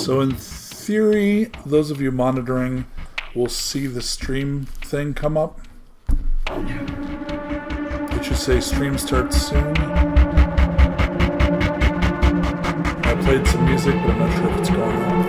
So in theory, those of you monitoring will see the stream thing come up. It should say stream starts soon. I played some music, but I'm not sure if it's going on.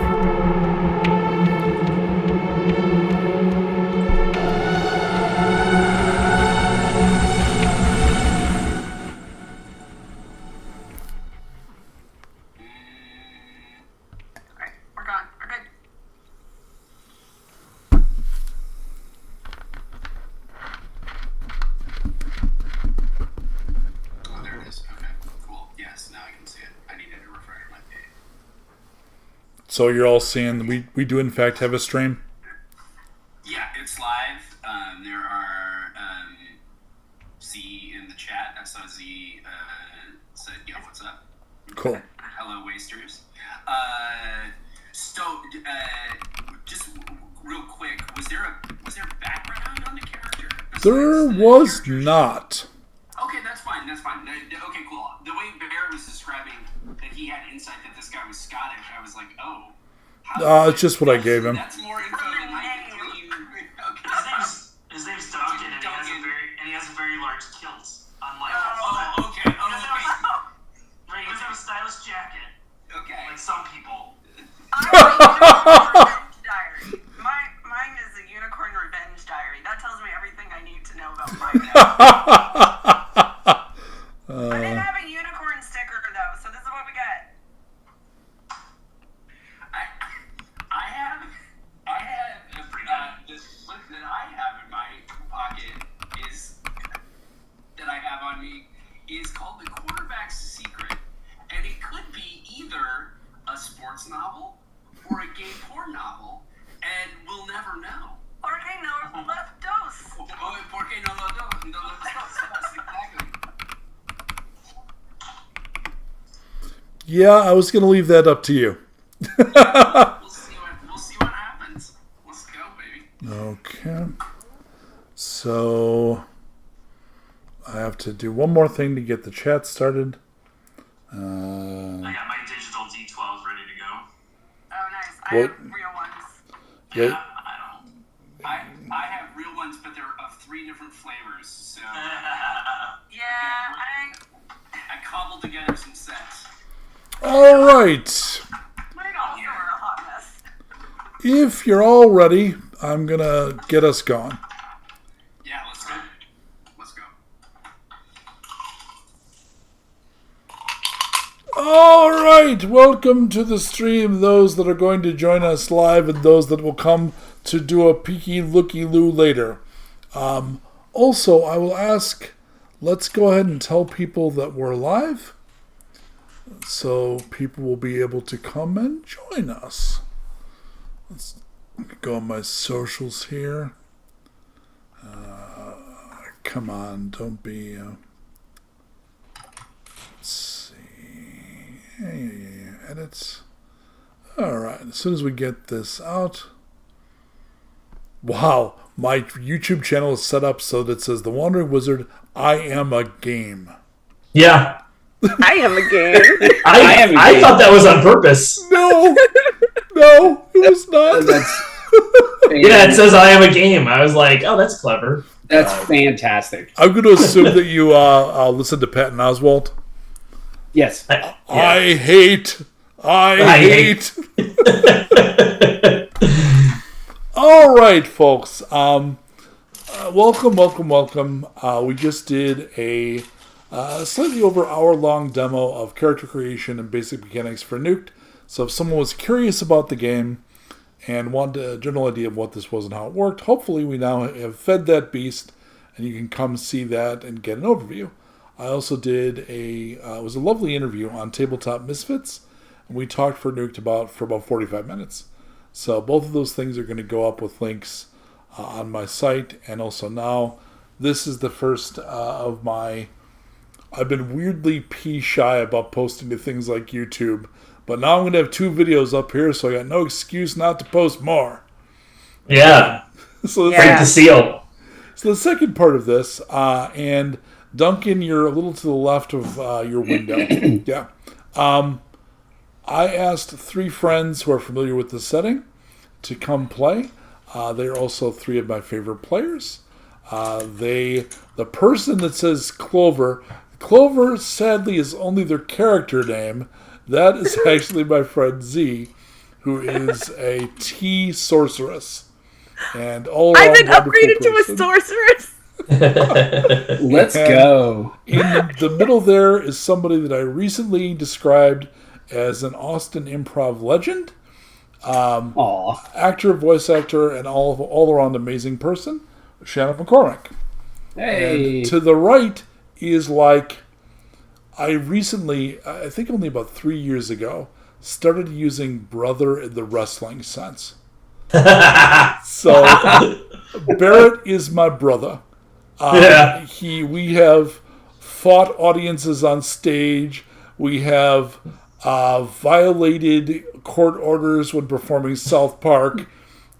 So you're all seeing we do in fact have a stream? Yeah, it's live. There are Z in the chat. I saw Z said, "Yo, what's up?" Cool. Hello, wasters. Just real quick, was there background on the character? There was not. Okay, that's fine. Okay, cool. The way Bear was describing that he had insight that this guy was Scottish, I was like, oh. It's just what I gave him. That's more info than I can glean. His name's Duncan, and he has a very large kilt. Unlike okay. Right, he doesn't have a stylish jacket. Okay. Like some people. Revenge Diary. Mine is a unicorn revenge diary. That tells me everything I need to know about my I didn't have a unicorn sticker though, so this is what we got. This book that I have in my pocket that I have on me is called The Quarterback's Secret, and it could be either a sports novel or a gay porn novel, and we'll never know. Porque no left dos. Porque no lo dos. No lo dos. Exactly. Yeah, I was going to leave that up to you. We'll see what happens. Let's go, baby. Okay. So I have to do one more thing to get the chat started. I got my digital D12s ready to go. Oh, nice. I have real ones. Yeah. I have real ones, but they're of 3 different flavors. So Yeah, I cobbled together some sets. All right. Mine also are a hot mess. If you're all ready, I'm going to get us going. Yeah, let's go. Let's go. All right. Welcome to the stream, those that are going to join us live and those that will come to do a peeky looky-loo later. Also, I will ask, let's go ahead and tell people that we're live so people will be able to come and join us. Let's go on my socials here. Come on, don't be... let's see. Yeah. Edits. All right, as soon as we get this out... Wow, my YouTube channel is set up so that it says, The Wandering Wizard, I am a game. Yeah. I am a game. I thought that was on purpose. No, it was not. Yeah, it says I am a game. I was like, oh, that's clever. That's fantastic. I'm going to assume that you listen to Patton Oswalt. Yes. I hate. All right, folks. Welcome. We just did a slightly over hour-long demo of character creation and basic mechanics for Nuked. So if someone was curious about the game and wanted a general idea of what this was and how it worked, hopefully we now have fed that beast and you can come see that and get an overview. I also did it was a lovely interview on Tabletop Misfits, and we talked for Nuked for about 45 minutes. So both of those things are going to go up with links on my site, and also now this is the first of my... I've been weirdly pea-shy about posting to things like YouTube, but now I'm going to have 2 videos up here, so I got no excuse not to post more. Yeah. Break the seal. So the second part of this, and Duncan, you're a little to the left of your window. Yeah. I asked 3 friends who are familiar with the setting to come play. They're also 3 of my favorite players. The person that says Clover sadly is only their character name. That is actually my friend Z, who is a tea sorceress. And all I've been upgraded to a sorceress. Let's go. In the middle there is somebody that I recently described as an Austin improv legend. Aw. Actor, voice actor, and all around amazing person, Shannon McCormick. Hey. And to the right is I recently, I think only about 3 years ago, started using brother in the wrestling sense. So Barrett is my brother. We have fought audiences on stage. We have violated court orders when performing South Park.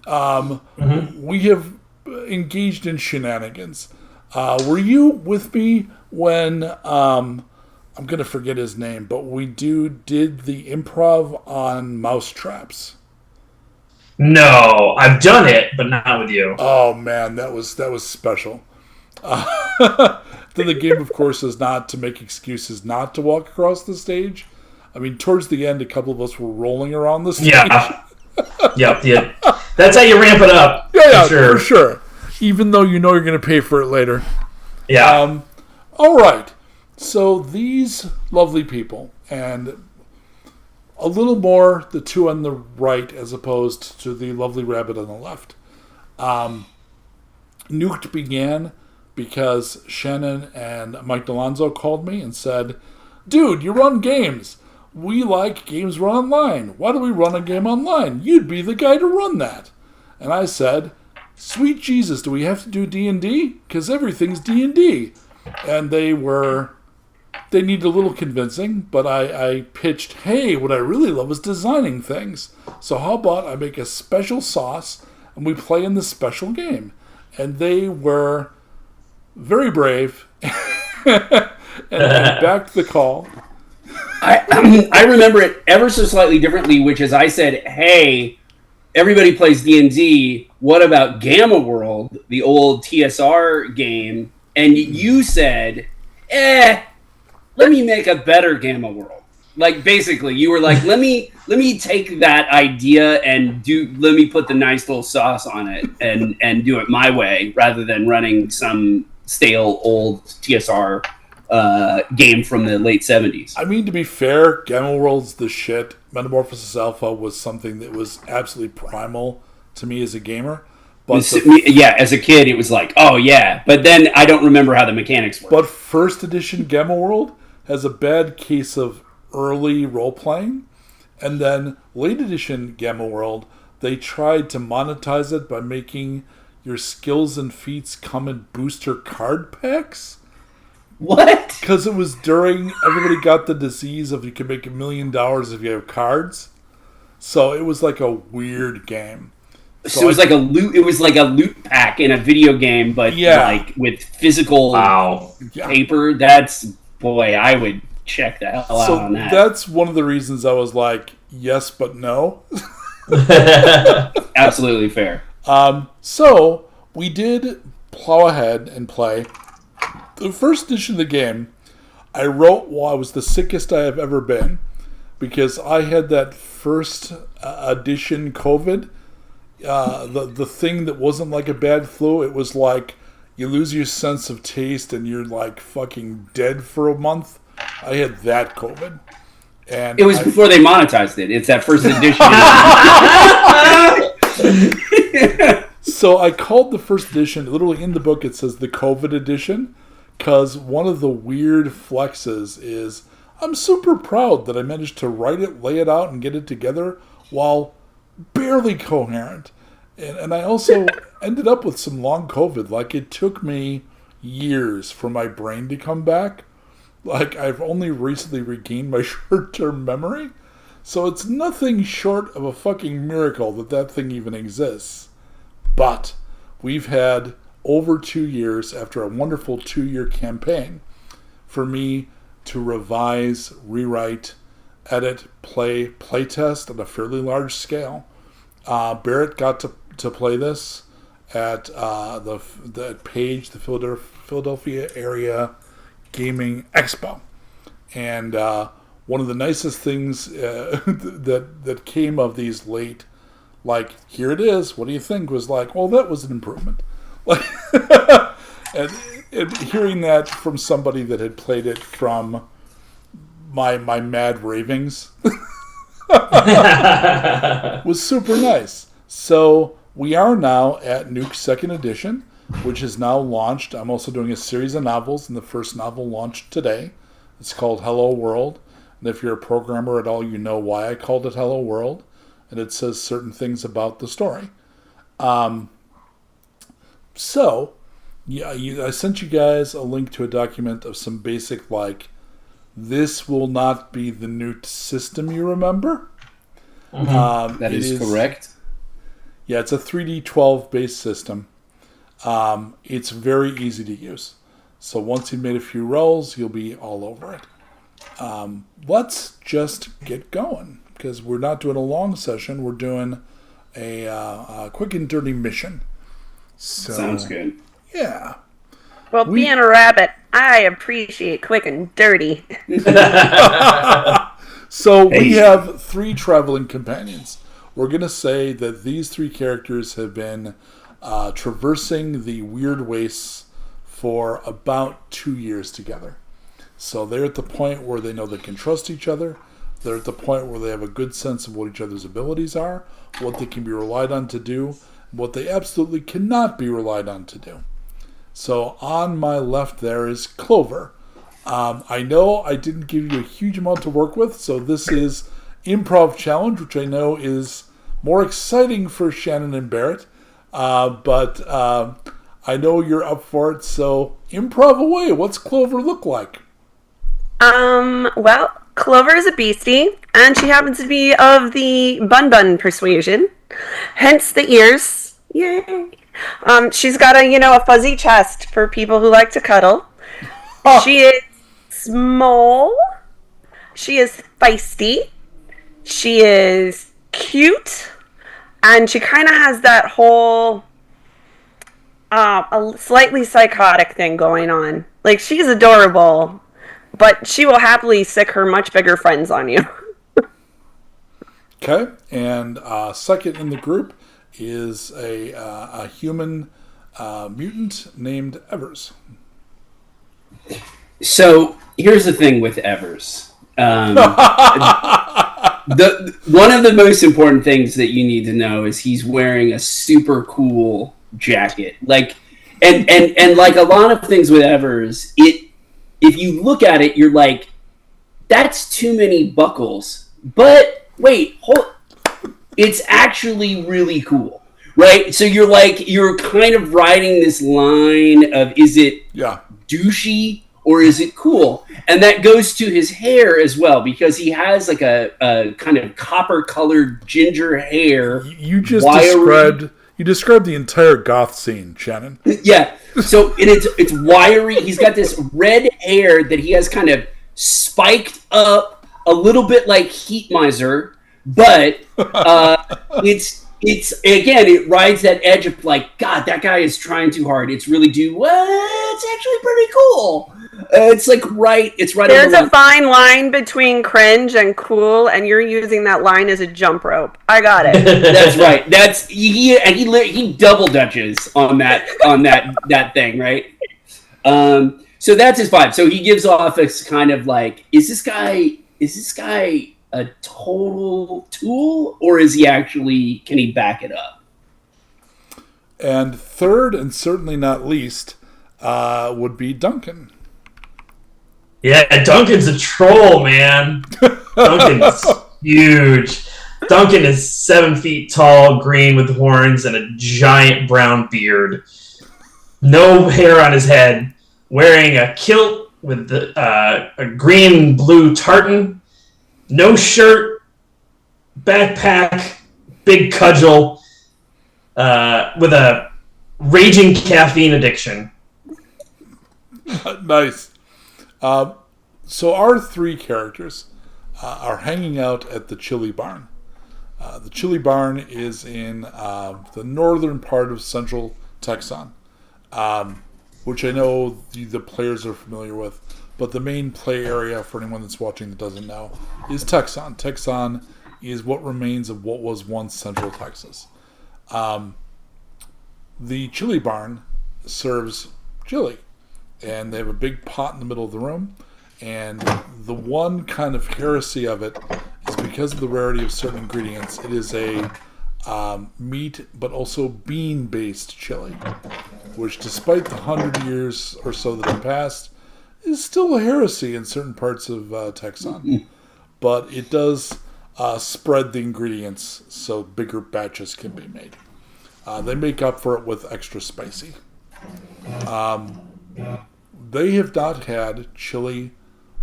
We have engaged in shenanigans. Were you with me when I'm gonna forget his name, but we did the improv on Mousetraps? No, I've done it, but not with you. Oh man, that was special. Then the game, of course, is not to make excuses not to walk across the stage. I mean, towards the end, a couple of us were rolling around the stage. Yeah. Yep. That's how you ramp it up. Yeah, for sure. Even though you know you're going to pay for it later. Yeah. All right. So these lovely people, and a little more the 2 on the right as opposed to the lovely rabbit on the left. Nuked began because Shannon and Mike Delonzo called me and said, "Dude, you run games. We like games run online. Why don't we run a game online? You'd be the guy to run that." And I said, "Sweet Jesus, do we have to do D&D? Because everything's D&D." And they needed a little convincing, but I pitched, hey, what I really love is designing things. So how about I make a special sauce and we play in this special game? And they were very brave and backed the call. I remember it ever so slightly differently, which is I said, hey, everybody plays D&D. What about Gamma World, the old TSR game? And you said, let me make a better Gamma World. Like, basically, you were like, let me take that idea and let me put the nice little sauce on it and do it my way rather than running some stale old TSR game from the late 70s. I mean, to be fair, Gamma World's the shit. Metamorphosis Alpha was something that was absolutely primal to me as a gamer. But as a kid, it was like, oh yeah. But then I don't remember how the mechanics work. But first edition Gamma World has a bad case of early role-playing. And then late edition Gamma World, they tried to monetize it by making your skills and feats come in booster card packs. What? Because it was during everybody got the disease of you can make $1 million if you have cards. So it was like a weird game. So it was like a loot. It was like a loot pack in a video game, but like with physical paper. That's I would check the hell out on that. That's one of the reasons I was like, yes, but no. Absolutely fair. So we did plow ahead and play. The first edition of the game, I wrote while I was the sickest I have ever been, because I had that first edition COVID. The thing that wasn't like a bad flu, it was like you lose your sense of taste and you're like fucking dead for a month. I had that COVID. And it was before they monetized it. It's that first edition. So I called the first edition, literally in the book it says the COVID edition, because one of the weird flexes is I'm super proud that I managed to write it, lay it out, and get it together while barely coherent. And I also ended up with some long COVID. Like, it took me years for my brain to come back. Like, I've only recently regained my short-term memory. So it's nothing short of a fucking miracle that thing even exists. But we've had over 2 years, after a wonderful 2-year campaign, for me to revise, rewrite, edit, playtest at a fairly large scale. Barrett got to play this at the Page, the Philadelphia area gaming expo, and one of the nicest things that came of these late, like, here it is, what do you think, was like, well, that was an improvement. Like, and hearing that from somebody that had played it from my mad ravings was super nice. So we are now at Nuke 2nd Edition, which is now launched. I'm also doing a series of novels, and the first novel launched today. It's called Hello World. And if you're a programmer at all, you know why I called it Hello World. And it says certain things about the story. So, yeah, I sent you guys a link to a document of some basic, like, this will not be the Nuked system you remember. Mm-hmm. That is correct. Yeah, it's a 3D12 based system. It's very easy to use. So once you've made a few rolls, you'll be all over it. Let's just get going, because we're not doing a long session. We're doing a quick and dirty mission. So, sounds good. Yeah. Well, being a rabbit, I appreciate quick and dirty. So we have 3 traveling companions. We're going to say that these 3 characters have been traversing the weird wastes for about 2 years together. So they're at the point where they know they can trust each other. They're at the point where they have a good sense of what each other's abilities are, what they can be relied on to do, what they absolutely cannot be relied on to do. So on my left there is Clover. I know I didn't give you a huge amount to work with, so this is Improv Challenge, which I know is more exciting for Shannon and Barrett. But I know you're up for it, so improv away. What's Clover look like? Well, Clover is a beastie, and she happens to be of the bun persuasion, hence the ears. Yay! She's got a fuzzy chest for people who like to cuddle. She is small. She is feisty. She is cute, and she kind of has that whole a slightly psychotic thing going on. Like, she's adorable, but she will happily sick her much bigger friends on you. Okay, and second in the group is a human mutant named Evers. So here's the thing with Evers. One of the most important things that you need to know is he's wearing a super cool jacket. Like, and like a lot of things with Evers, if you look at it, you're like, that's too many buckles. But wait, it's actually really cool, right? So you're kind of riding this line of, is it douchey or is it cool? And that goes to his hair as well, because he has like a kind of copper-colored ginger hair. You just wiry. described the entire goth scene, Shannon. Yeah. So it's wiry. He's got this red hair that he has kind of spiked up a little bit like Heat Miser, but it's again, it rides that edge of like, God, that guy is trying too hard. It's really it's actually pretty cool. It's like it's right. There's a fine line between cringe and cool, and you're using that line as a jump rope. I got it. That's right. That's he double dutches on that thing, right? So that's his vibe. So he gives off this kind of like, is this guy a total tool, or is he actually, can he back it up? And third, and certainly not least, would be Duncan. Yeah, Duncan's a troll, man. Duncan's huge. Duncan is 7 feet tall, green with horns, and a giant brown beard. No hair on his head. Wearing a kilt with a green blue tartan. No shirt. Backpack. Big cudgel. With a raging caffeine addiction. Nice. So our 3 characters, are hanging out at the Chili Barn. The Chili Barn is in the northern part of central Texan, which I know the players are familiar with. But the main play area, for anyone that's watching that doesn't know, is Texan. Texan is what remains of what was once Central Texas. The Chili Barn serves chili, and they have a big pot in the middle of the room. And the one kind of heresy of it is because of the rarity of certain ingredients. It is a meat, but also bean-based chili, which, despite the 100 years or so that have passed, is still a heresy in certain parts of Texan. But it does spread the ingredients so bigger batches can be made. They make up for it with extra spicy. They have not had chili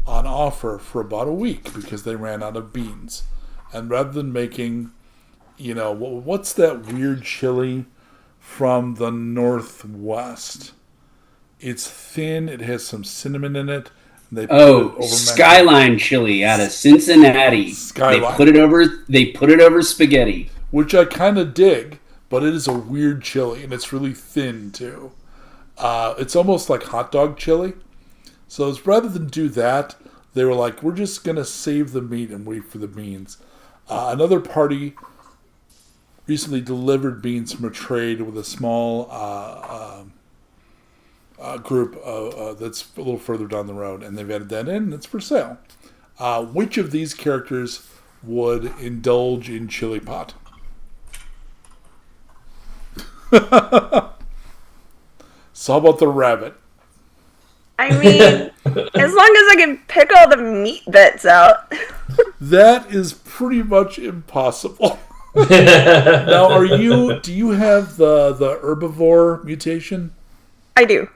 on offer for about a week because they ran out of beans. And rather than making, what's that weird chili from the Northwest? It's thin. It has some cinnamon in it. They put it over Skyline chili out of Cincinnati. Skyline. They put it over spaghetti, which I kind of dig, but it is a weird chili, and it's really thin too. It's almost like hot dog chili. So rather than do that, they were like, we're just gonna save the meat and wait for the beans. Another party recently delivered beans from a trade with a small group that's a little further down the road, and they've added that in, and it's for sale. Which of these characters would indulge in chili pot? So how about the rabbit? I mean, as long as I can pick all the meat bits out. That is pretty much impossible. Now, do you have the herbivore mutation? I do.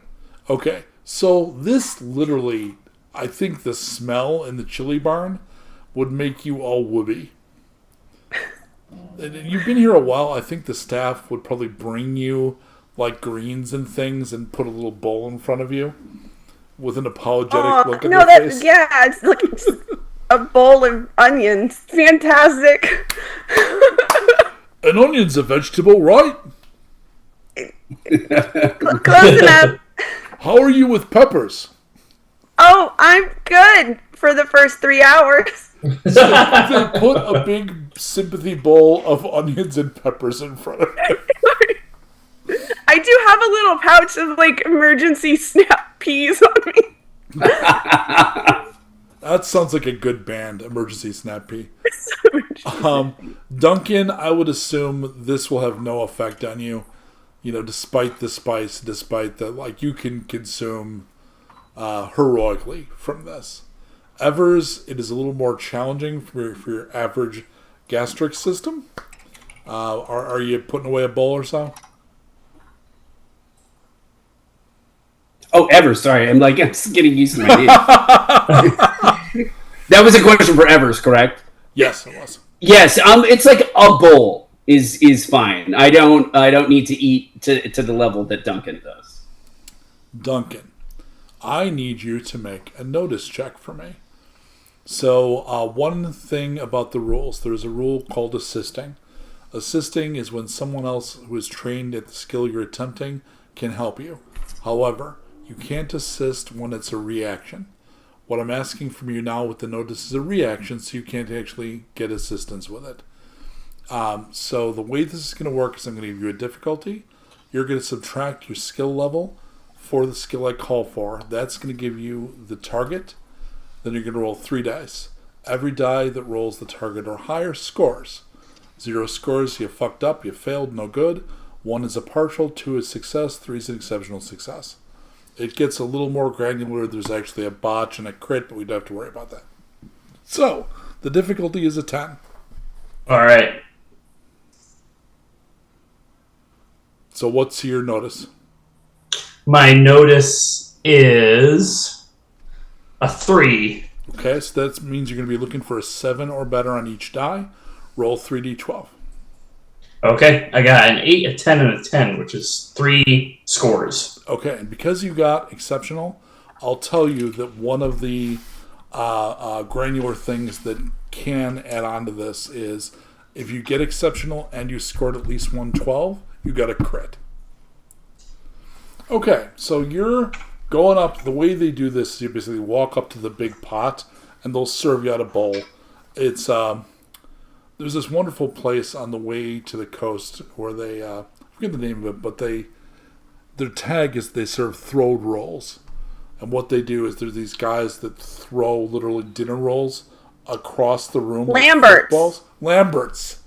Okay, so this literally, I think the smell in the Chili Barn would make you all whoopee. And you've been here a while. I think the staff would probably bring you like greens and things and put a little bowl in front of you with an apologetic look on their face. Yeah, it's like a bowl of onions. Fantastic. An onion's a vegetable, right? Close enough. How are you with peppers? Oh, I'm good for the first 3 hours. So they put a big sympathy bowl of onions and peppers in front of you. I do have a little pouch of emergency snap peas on me. That sounds like a good band, Emergency Snap Pea. Duncan, I would assume this will have no effect on you. Despite the spice, despite that, you can consume heroically from this. Evers, it is a little more challenging for your average gastric system. Are you putting away a bowl or so? Oh, Evers, sorry. I'm just getting used to my name. That was a question for Evers, correct? Yes, it was. Yes, it's like a bowl is fine. I don't need to eat to the level that Duncan does. Duncan, I need you to make a notice check for me. So, one thing about the rules, there's a rule called assisting. Assisting is when someone else who is trained at the skill you're attempting can help you. However, you can't assist when it's a reaction. What I'm asking from you now with the notice is a reaction, so you can't actually get assistance with it. So the way this is going to work is I'm going to give you a difficulty. You're going to subtract your skill level for the skill I call for. That's going to give you the target. Then you're going to roll 3 dice. Every die that rolls the target or higher scores. 0 scores, you fucked up, you failed, no good. 1 is a partial, 2 is success, 3 is an exceptional success. It gets a little more granular. There's actually a botch and a crit, but we don't have to worry about that. So, the difficulty is a 10. All right. So what's your notice? My notice is a 3. Okay, so that means you're going to be looking for a 7 or better on each die. Roll 3d12. Okay, I got an 8, a 10, and a 10, which is 3 scores. Okay, and because you got exceptional, I'll tell you that one of the granular things that can add on to this is if you get exceptional and you scored at least 112, you got a crit. Okay, so you're going up. The way they do this is you basically walk up to the big pot and they'll serve you out a bowl. It's there's this wonderful place on the way to the coast where they I forget the name of it, but their tag is they serve throwed rolls. And what they do is there's these guys that throw literally dinner rolls across the room. Lamberts.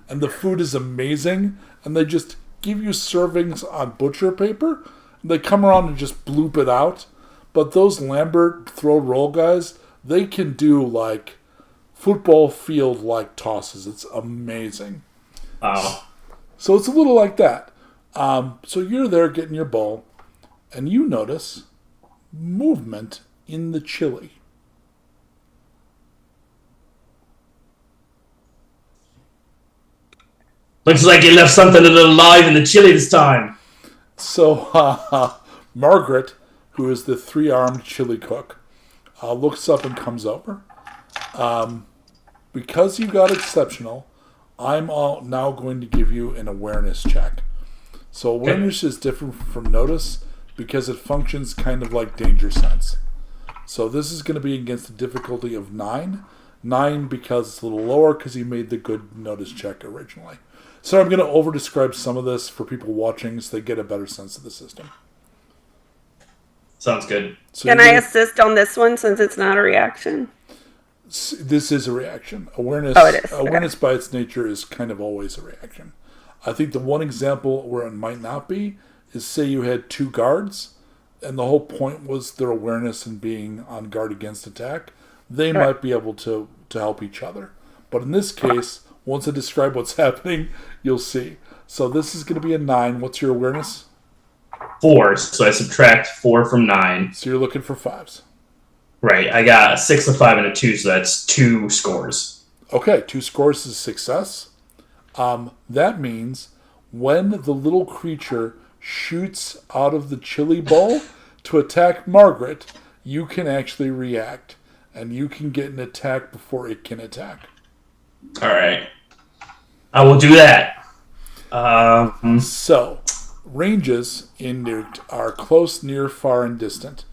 And the food is amazing. And they just give you servings on butcher paper. And they come around and just bloop it out. But those Lambert throw roll guys, they can do like football field like tosses. It's amazing. Wow. So it's a little like that. So you're there getting your bowl. And you notice movement in the chili. Looks like you left something a little alive in the chili this time. So Margaret, who is the 3-armed chili cook, looks up and comes over. Because you got exceptional, I'm now going to give you an awareness check. So awareness is different from notice because it functions kind of like danger sense. So this is going to be against a difficulty of 9. 9 because it's a little lower because you made the good notice check originally. So I'm going to over-describe some of this for people watching so they get a better sense of the system. Sounds good. So Can I assist on this one since it's not a reaction? This is a reaction. Awareness, it is. Awareness by its nature is kind of always a reaction. I think the one example where it might not be is say you had 2 guards and the whole point was their awareness and being on guard against attack. They might be able to help each other. But in this case, once I describe what's happening, you'll see. So this is going to be a 9. What's your awareness? 4, so I subtract 4 from 9. So you're looking for 5s. Right, I got a 6, a 5, and a 2, so that's 2 scores. Okay, 2 scores is success. That means when the little creature shoots out of the chili bowl to attack Margaret, you can actually react. And you can get an attack before it can attack. All right. I will do that. So, ranges in Nuked are close, near, far, and distant.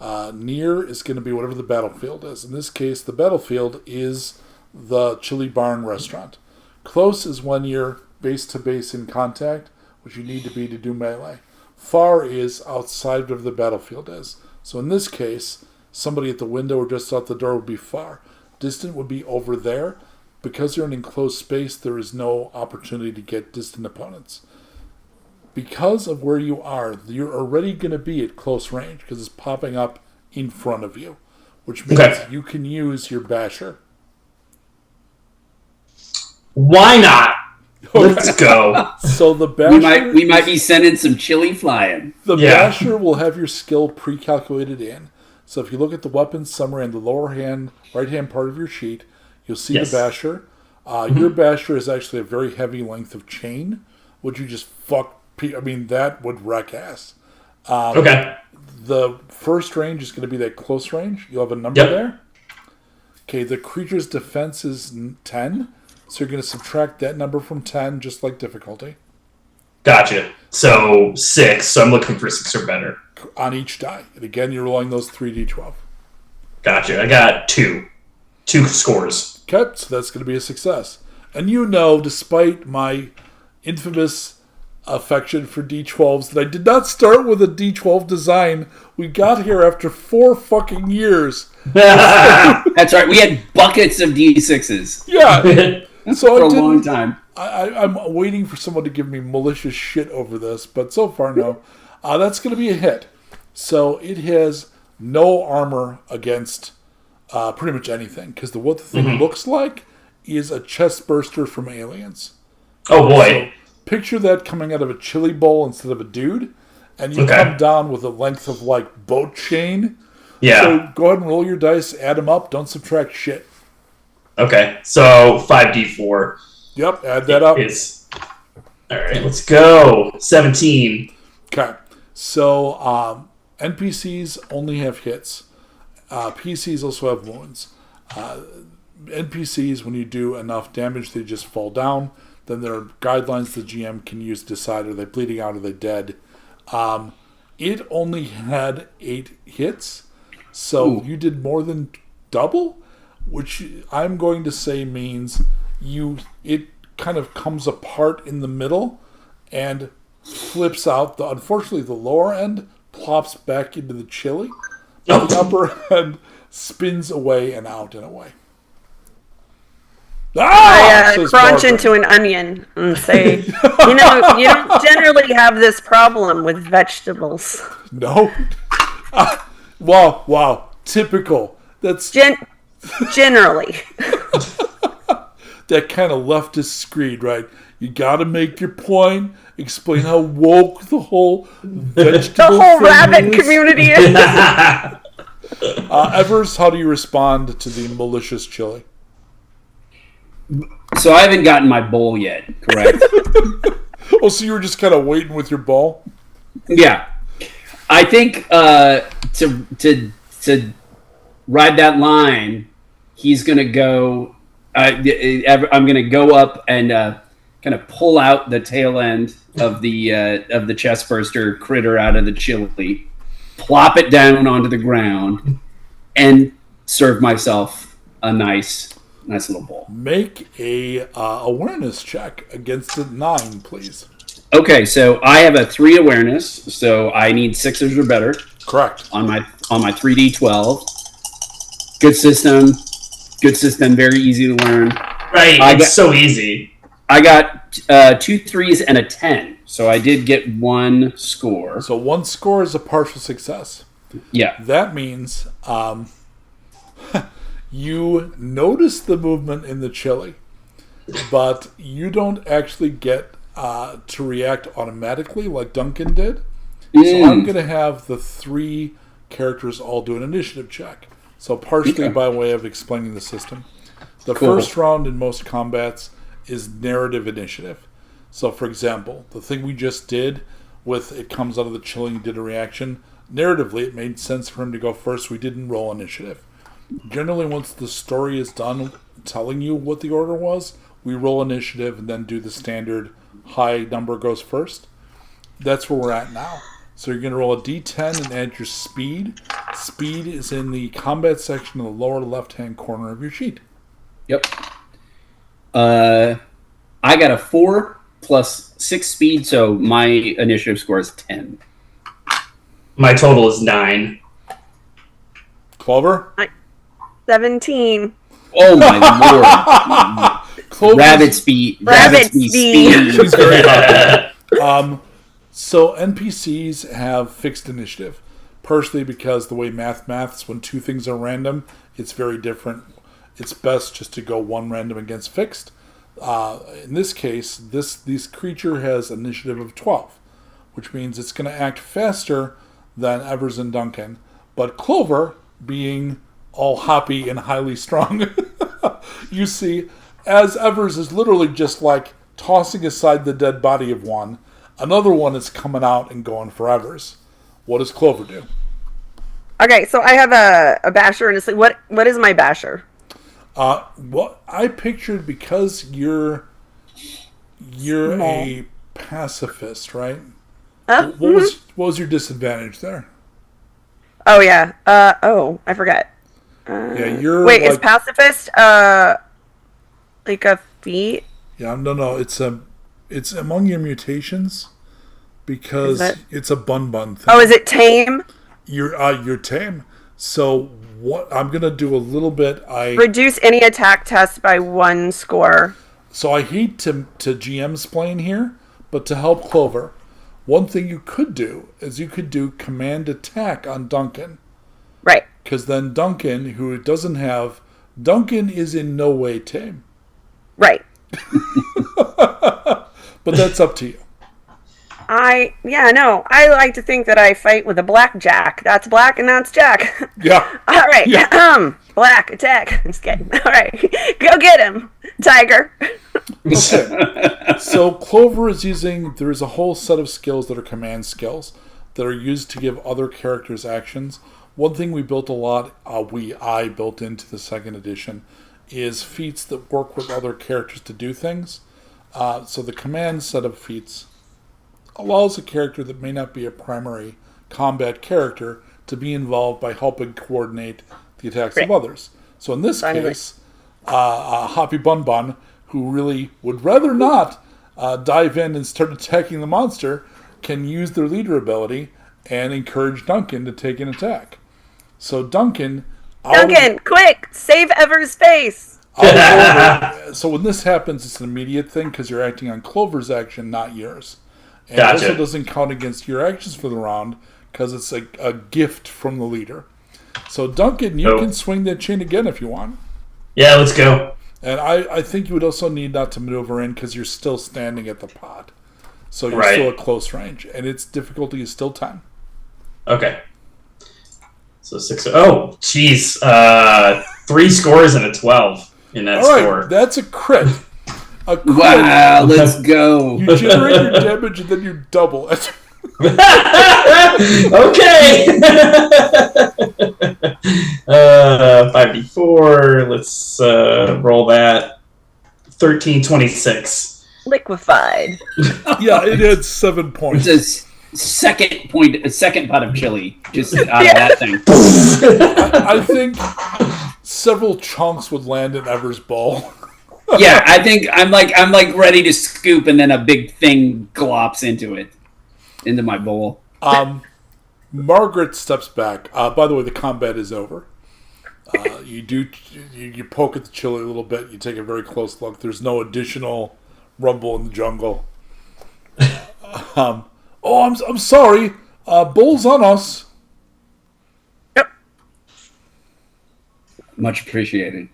Near is going to be whatever the battlefield is. In this case, the battlefield is the Chili Barn restaurant. Close is when you're base-to-base in contact, which you need to be to do melee. Far is outside of the battlefield is. So in this case, somebody at the window or just out the door would be far. Distant would be over there. Because you're in an enclosed space, there is no opportunity to get distant opponents. Because of where you are, you're already going to be at close range because it's popping up in front of you, which means you can use your basher. Why not? Let's go. So the basher... We might be sending some chili flying. The basher will have your skill pre-calculated in. So if you look at the weapons summary in the lower right-hand part of your sheet, you'll see the basher. Your basher is actually a very heavy length of chain, which you just that would wreck ass. The first range is going to be that close range. You'll have a number there. Okay, the creature's defense is 10, so you're going to subtract that number from 10, just like difficulty. Gotcha. So 6, so I'm looking for 6 or better. On each die. And again, you're rolling those 3d12. Gotcha. I got 2. 2 scores. Okay, so that's going to be a success. And despite my infamous affection for D12s, that I did not start with a D12 design. We got here after 4 fucking years. That's right. We had buckets of D6s. Yeah. So for a long time. I'm waiting for someone to give me malicious shit over this, but so far, no. That's going to be a hit. So it has no armor against pretty much anything, because what the thing looks like is a chest burster from Aliens. Oh, boy. So picture that coming out of a chili bowl instead of a dude, and you come down with a length of, boat chain. Yeah. So go ahead and roll your dice, add them up, don't subtract shit. Okay, so 5d4. Yep, add that up. All right, let's go. 17. Okay, so NPCs only have hits. PCs also have wounds. NPCs, when you do enough damage, they just fall down. Then there are guidelines the GM can use to decide, are they bleeding out, are they dead? It only had 8 hits, so you did more than double, which I'm going to say means it kind of comes apart in the middle and flips out. Unfortunately, the lower end plops back into the chili. The upper end spins away and out and away. I crunch Barbara. into an onion and say, you don't generally have this problem with vegetables. No. Wow. Typical. That's Generally. that kind of leftist screed, right? You got to make your point. Explain how woke the whole vegetable The whole thing rabbit is. community is. Evers, how do you respond to the malicious chili? So I haven't gotten my bowl yet, correct? Oh, so you were just kind of waiting with your ball? Yeah. I think to ride that line, he's going to go... I'm going to go up and kind of pull out the tail end of the chest burster critter out of the chili, plop it down onto the ground, and serve myself a nice little bowl. Make a awareness check against a 9, please. Okay, so I have a 3 awareness, so I need 6s or better Correct. on my 3d12. Good system, very easy to learn. Right, it's so easy. I got 2 3s and a 10, so I did get 1 score. So 1 score is a partial success. Yeah. That means you notice the movement in the chili, but you don't actually get to react automatically like Duncan did. So I'm going to have the 3 characters all do an initiative check. So partially by way of explaining the system. The first round in most combats is narrative initiative. So for example, the thing we just did with it comes out of the chili and did a reaction, narratively it made sense for him to go first. We didn't roll initiative. Generally, once the story is done telling you what the order was, we roll initiative and then do the standard high number goes first. That's where we're at now. So you're going to roll a d10 and add your speed. Speed is in the combat section in the lower left-hand corner of your sheet. Yep. I got a 4 plus 6 speed, so my initiative score is 10. My total is 9. Clover? 17. Oh my lord! Clover's- Rabbit speed. She's very happy. So NPCs have fixed initiative, partially because the way maths, when 2 things are random, it's very different. It's best just to go 1 random against fixed. In this case, this creature has initiative of 12, which means it's going to act faster than Evers and Duncan. But Clover, being all happy and highly strong, you see, as Evers is literally just like tossing aside the dead body of one, another one is coming out and going for Evers. What does Clover do? Okay, so I have a basher and a sleep. What is my basher? What I pictured, because you're a pacifist, right? What was your disadvantage there? Oh yeah. I forgot. Yeah, you're. Wait, is pacifist like a feat? Yeah, no. It's among your mutations because it's a bun thing. Oh, is it tame? You're tame. So what I'm gonna do a little bit. Reduce any attack test by 1 score. So I hate to GM's playing here, but to help Clover, one thing you could do is you could do command attack on Duncan. Right. Because then Duncan, who doesn't have... Duncan is in no way tame. Right. But that's up to you. I like to think that I fight with a blackjack. That's black and that's jack. Yeah. All right. Yeah. Black attack. I'm just kidding. All right. Go get him, tiger. Okay. So Clover is using... There is a whole set of skills that are command skills that are used to give other characters actions. one thing we built a lot, I built into the second edition, is feats that work with other characters to do things. So the command set of feats allows a character that may not be a primary combat character to be involved by helping coordinate the attacks of others. So in this case, Hoppy Bun Bun, who really would rather not dive in and start attacking the monster, can use their leader ability and encourage Duncan to take an attack. So Duncan, quick! Save Ever's face! So when this happens, it's an immediate thing because you're acting on Clover's action, not yours. And Gotcha. it also doesn't count against your actions for the round because it's a gift from the leader. So Duncan, you can swing that chain again if you want. Yeah, let's go. And I think you would also need not to maneuver in because you're still standing at the pot. So you're Right. still at close range. And its difficulty is still 10. Okay. So 6. Oh, jeez. 3 scores and a 12 in that All right, score. that's a crit. A crit. Wow, let's go. You generate your damage and then you double it. Okay. 5d4. Let's roll that. 1326. Liquefied. Yeah, it had 7 points. It's a second pot of chili just out of that thing. I think several chunks would land in Ever's bowl. Yeah, I think I'm like ready to scoop, and then a big thing glops into my bowl. Margaret steps back. By the way, the combat is over. You poke at the chili a little bit. You take a very close look. There's no additional rumble in the jungle. I'm sorry. Bull's on us. Yep. Much appreciated.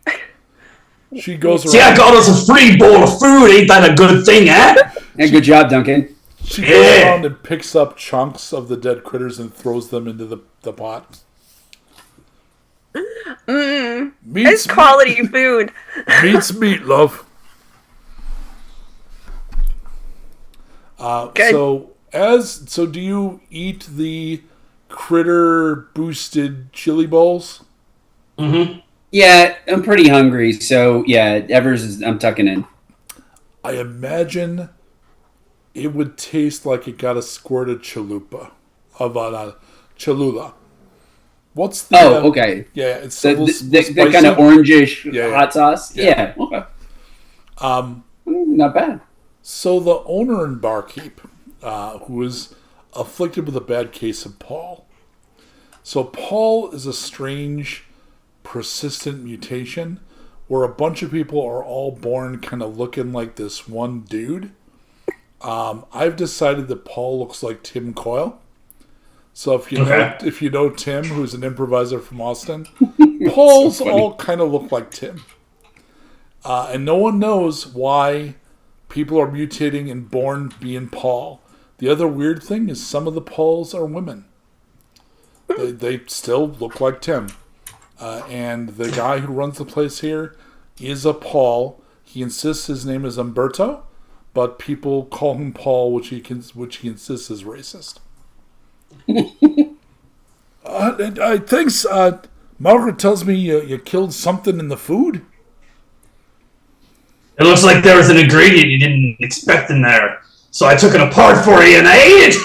She goes around. See, I got us a free bowl of food. Ain't that a good thing, eh? And good job, Duncan. She goes around and picks up chunks of the dead critters and throws them into the pot. It's quality food. Meat's meat, love. Good. So do you eat the critter boosted chili bowls? Mm-hmm. Yeah, I'm pretty hungry, so yeah, I'm tucking in. I imagine it would taste like it got a squirt of chalupa. Cholula. What's the... okay. Yeah, it's The spicy. kind of orangish Yeah. hot sauce? Yeah. Yeah, okay. Not bad. So the owner in Barkeep, who is afflicted with a bad case of Paul. So Paul is a strange, persistent mutation where a bunch of people are all born kind of looking like this one dude. I've decided that Paul looks like Tim Coyle. So if you know Tim, who's an improviser from Austin, Paul's all kind of look like Tim. And no one knows why people are mutating and born being Paul. The other weird thing is some of the Pauls are women. They still look like Tim. And the guy who runs the place here is a Paul. He insists his name is Umberto, but people call him Paul, which he insists is racist. Thanks. Margaret tells me you killed something in the food. It looks like there was an ingredient you didn't expect in there. So I took it apart for you and I ate it!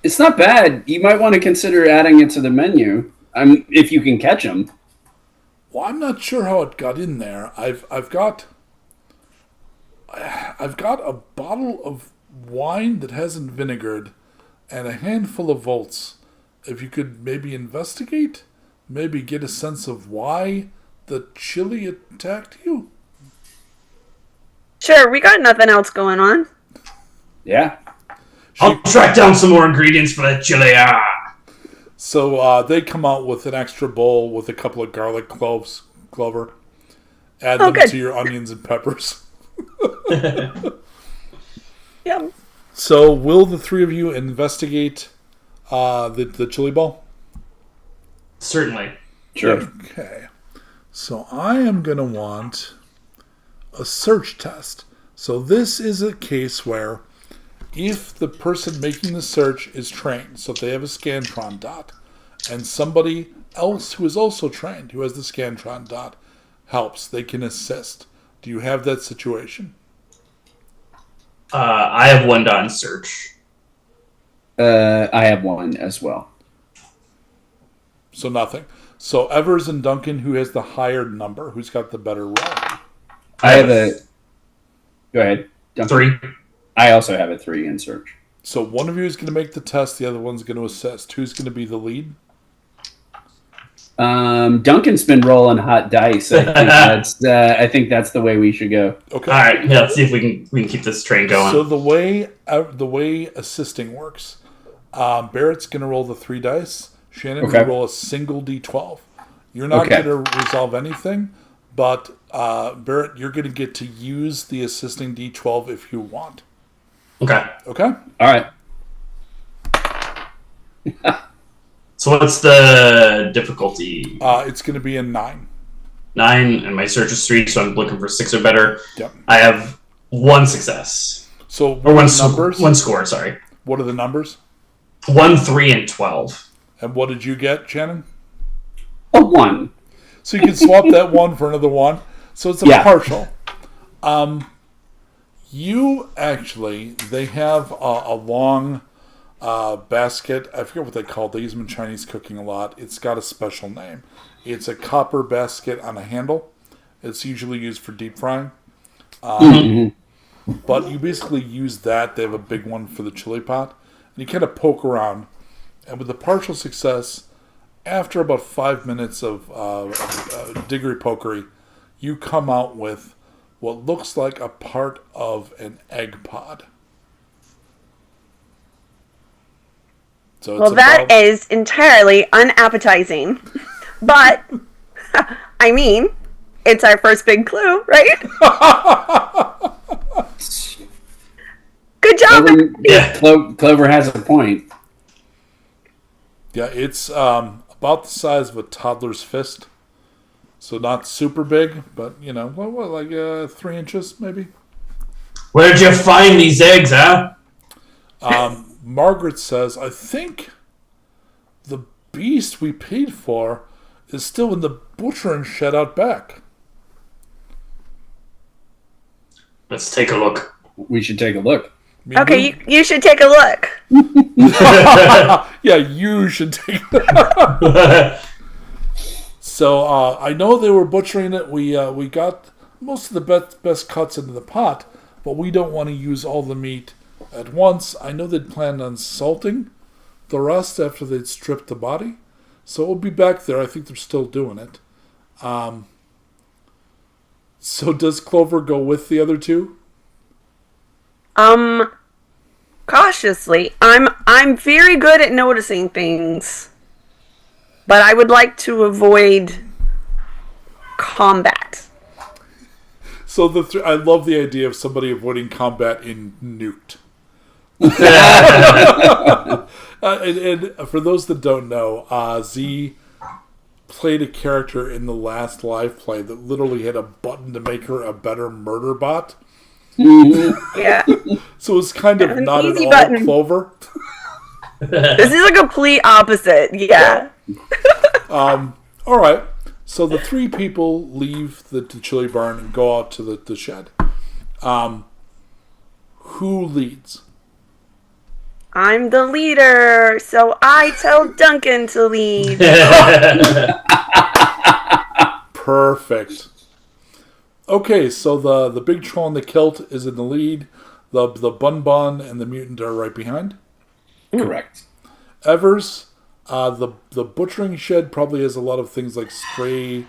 It's not bad. You might want to consider adding it to the menu, if you can catch them. Well, I'm not sure how it got in there. I've got a bottle of wine that hasn't vinegared and a handful of volts. If you could maybe investigate, maybe get a sense of why the chili attacked you. Sure, we got nothing else going on. Yeah. I'll track down some more ingredients for that chili. So they come out with an extra bowl with a couple of garlic clover. Add them good. to your onions and peppers. Yum. So will the three of you investigate the chili bowl? Certainly. Sure. Okay. So I am going to want a search test. So this is a case where if the person making the search is trained, so if they have a Scantron dot, and somebody else who is also trained, who has the Scantron dot, helps, they can assist. Do you have that situation? I have 1 dot in search. I have 1 as well. So nothing. So Evers and Duncan, who has the higher number? Who's got the better roll? I have a... Go ahead. Duncan. 3. I also have a 3 in search. So one of you is going to make the test, the other one's going to assist. Who's going to be the lead? Duncan's been rolling hot dice. I think that's the way we should go. Okay. All right, yeah, let's see if we can keep this train going. So the way assisting works, Barrett's going to roll the 3 dice. Shannon will roll a single d12. You're not going to resolve anything, but Barrett, you're going to get to use the assisting d12 if you want. Okay. Okay? All right. So what's the difficulty? It's going to be a 9. 9, and my search is 3, so I'm looking for 6 or better. Yep. I have 1 success. So Or one numbers? 1 score, sorry. What are the numbers? 1, 3, and 12. And what did you get, Shannon? A 1. So you can swap that 1 for another 1. So it's a partial. You actually, they have a long basket. I forget what they call it. They use them in Chinese cooking a lot. It's got a special name. It's a copper basket on a handle. It's usually used for deep frying. But you basically use that. They have a big one for the chili pot. And you kind of poke around. And with the partial success, after about 5 minutes of diggery pokery, you come out with what looks like a part of an egg pod. So Well, that is entirely unappetizing. But, I mean, it's our first big clue, right? Good job. Clover has a point. Yeah, it's about the size of a toddler's fist. So not super big, but, you know, like 3 inches maybe? Where'd you find these eggs, huh? Margaret says, I think the beast we paid for is still in the butchering shed out back. Let's take a look. We should take a look. Okay, you should take a look. Yeah, you should take it. So I know they were butchering it. We got most of the best cuts into the pot, but we don't want to use all the meat at once. I know they'd planned on salting the rest after they'd stripped the body. So we'll be back there. I think they're still doing it. So does Clover go with the other two? Cautiously. I'm very good at noticing things, but I would like to avoid combat. So I love the idea of somebody avoiding combat in Nuked. And for those that don't know, Z played a character in the last live play that literally had a button to make her a better murder bot. Yeah. So it's kind of not at all button. Clover. This is a complete opposite. Yeah. All right. So the 3 people leave the chili barn and go out to the shed. Who leads? I'm the leader, so I tell Duncan to lead. Perfect. Okay, so the big troll in the kilt is in the lead. The bun and the mutant are right behind. Correct. Evers, the butchering shed probably has a lot of things like stray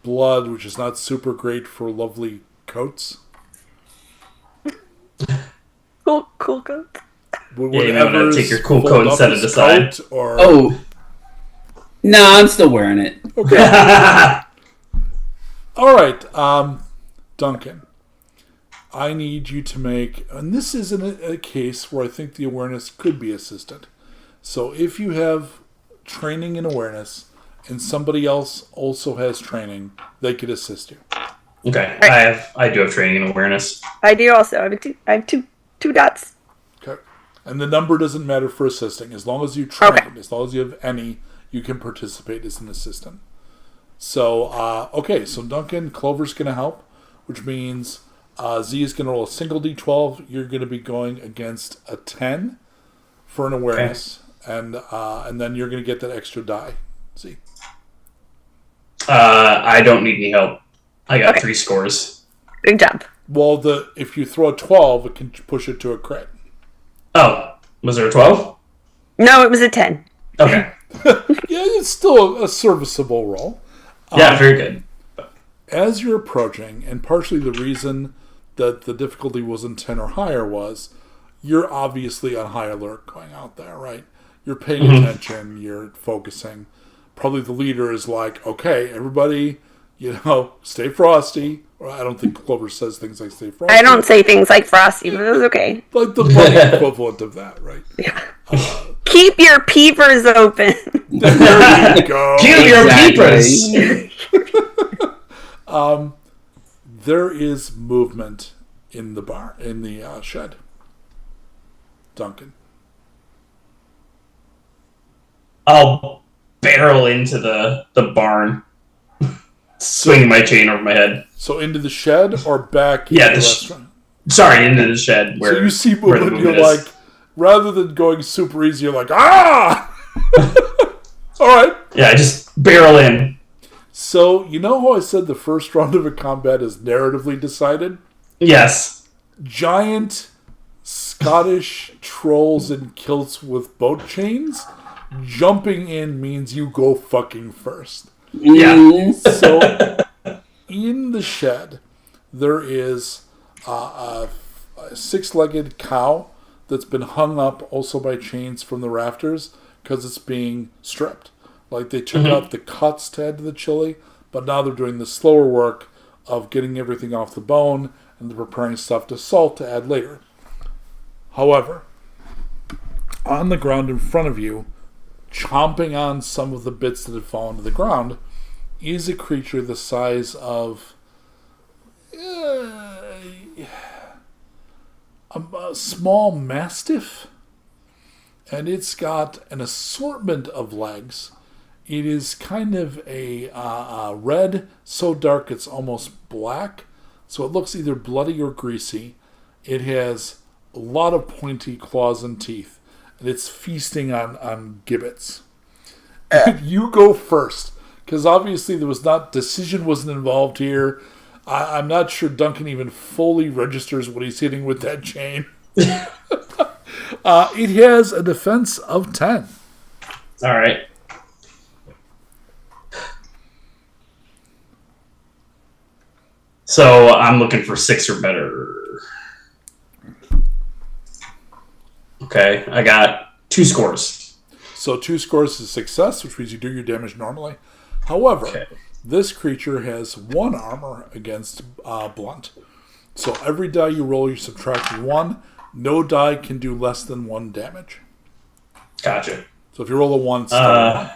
blood, which is not super great for lovely coats. Cool coat. Would Yeah, you may want to Evers take your cool fold coat and up set it his aside. coat, or... Oh. No, I'm still wearing it. Okay. All right, Duncan. I need you to make, and this is a case where I think the awareness could be assisted. So if you have training in awareness and somebody else also has training, they could assist you. Okay, Right. I do have training in awareness. I do also. I have two dots. Okay. And the number doesn't matter for assisting. As long as you train, as long as you have any, you can participate as an assistant. So, okay, so Duncan, Clover's going to help, which means Z is going to roll a single d12. You're going to be going against a 10 for an awareness, and then you're going to get that extra die. Z. I don't need any help. I got 3 scores. Good job. Well, if you throw a 12, it can push it to a crit. Oh, was there a 12? No, it was a 10. Okay. Yeah, it's still a serviceable roll. Yeah, very good. As you're approaching, and partially the reason that the difficulty wasn't 10 or higher was you're obviously on high alert going out there, right? You're paying attention, you're focusing. Probably the leader is like, okay, everybody, stay frosty. Or I don't think Clover says things like stay frosty. I don't say things like frosty, but it was okay. Like the bunny equivalent of that, right? Yeah. Keep your peepers open. There you go. Keep your peepers. There is movement in the shed. Duncan. I'll barrel into the barn, swinging my chain over my head. So into the shed or back Yeah, into the the restaurant? Sorry, into the shed. So you see where the movement, you're movement is. like, rather than going super easy, you're like, ah! All right. Yeah, I just barrel in. So, you know how I said the first round of a combat is narratively decided? Yes. Giant Scottish trolls in kilts with boat chains. Jumping in means you go fucking first. Yeah. So, in the shed, there is a 6-legged cow that's been hung up also by chains from the rafters because it's being stripped. Like they took out the cuts to add to the chili, but now they're doing the slower work of getting everything off the bone and they're preparing stuff to salt to add later. However, on the ground in front of you, chomping on some of the bits that have fallen to the ground, is a creature the size of a small mastiff, and it's got an assortment of legs. It is kind of a red, so dark it's almost black, so it looks either bloody or greasy. It has a lot of pointy claws and teeth, and it's feasting on gibbets. You go first, because obviously decision wasn't involved here. I'm not sure Duncan even fully registers what he's hitting with that chain. It has a defense of 10. All right. So I'm looking for 6 or better. Okay, I got 2 scores. So 2 scores is success, which means you do your damage normally. However, this creature has 1 armor against blunt. So every die you roll, you subtract 1. No die can do less than 1 damage. Gotcha. So if you roll a 1, it's still a 1.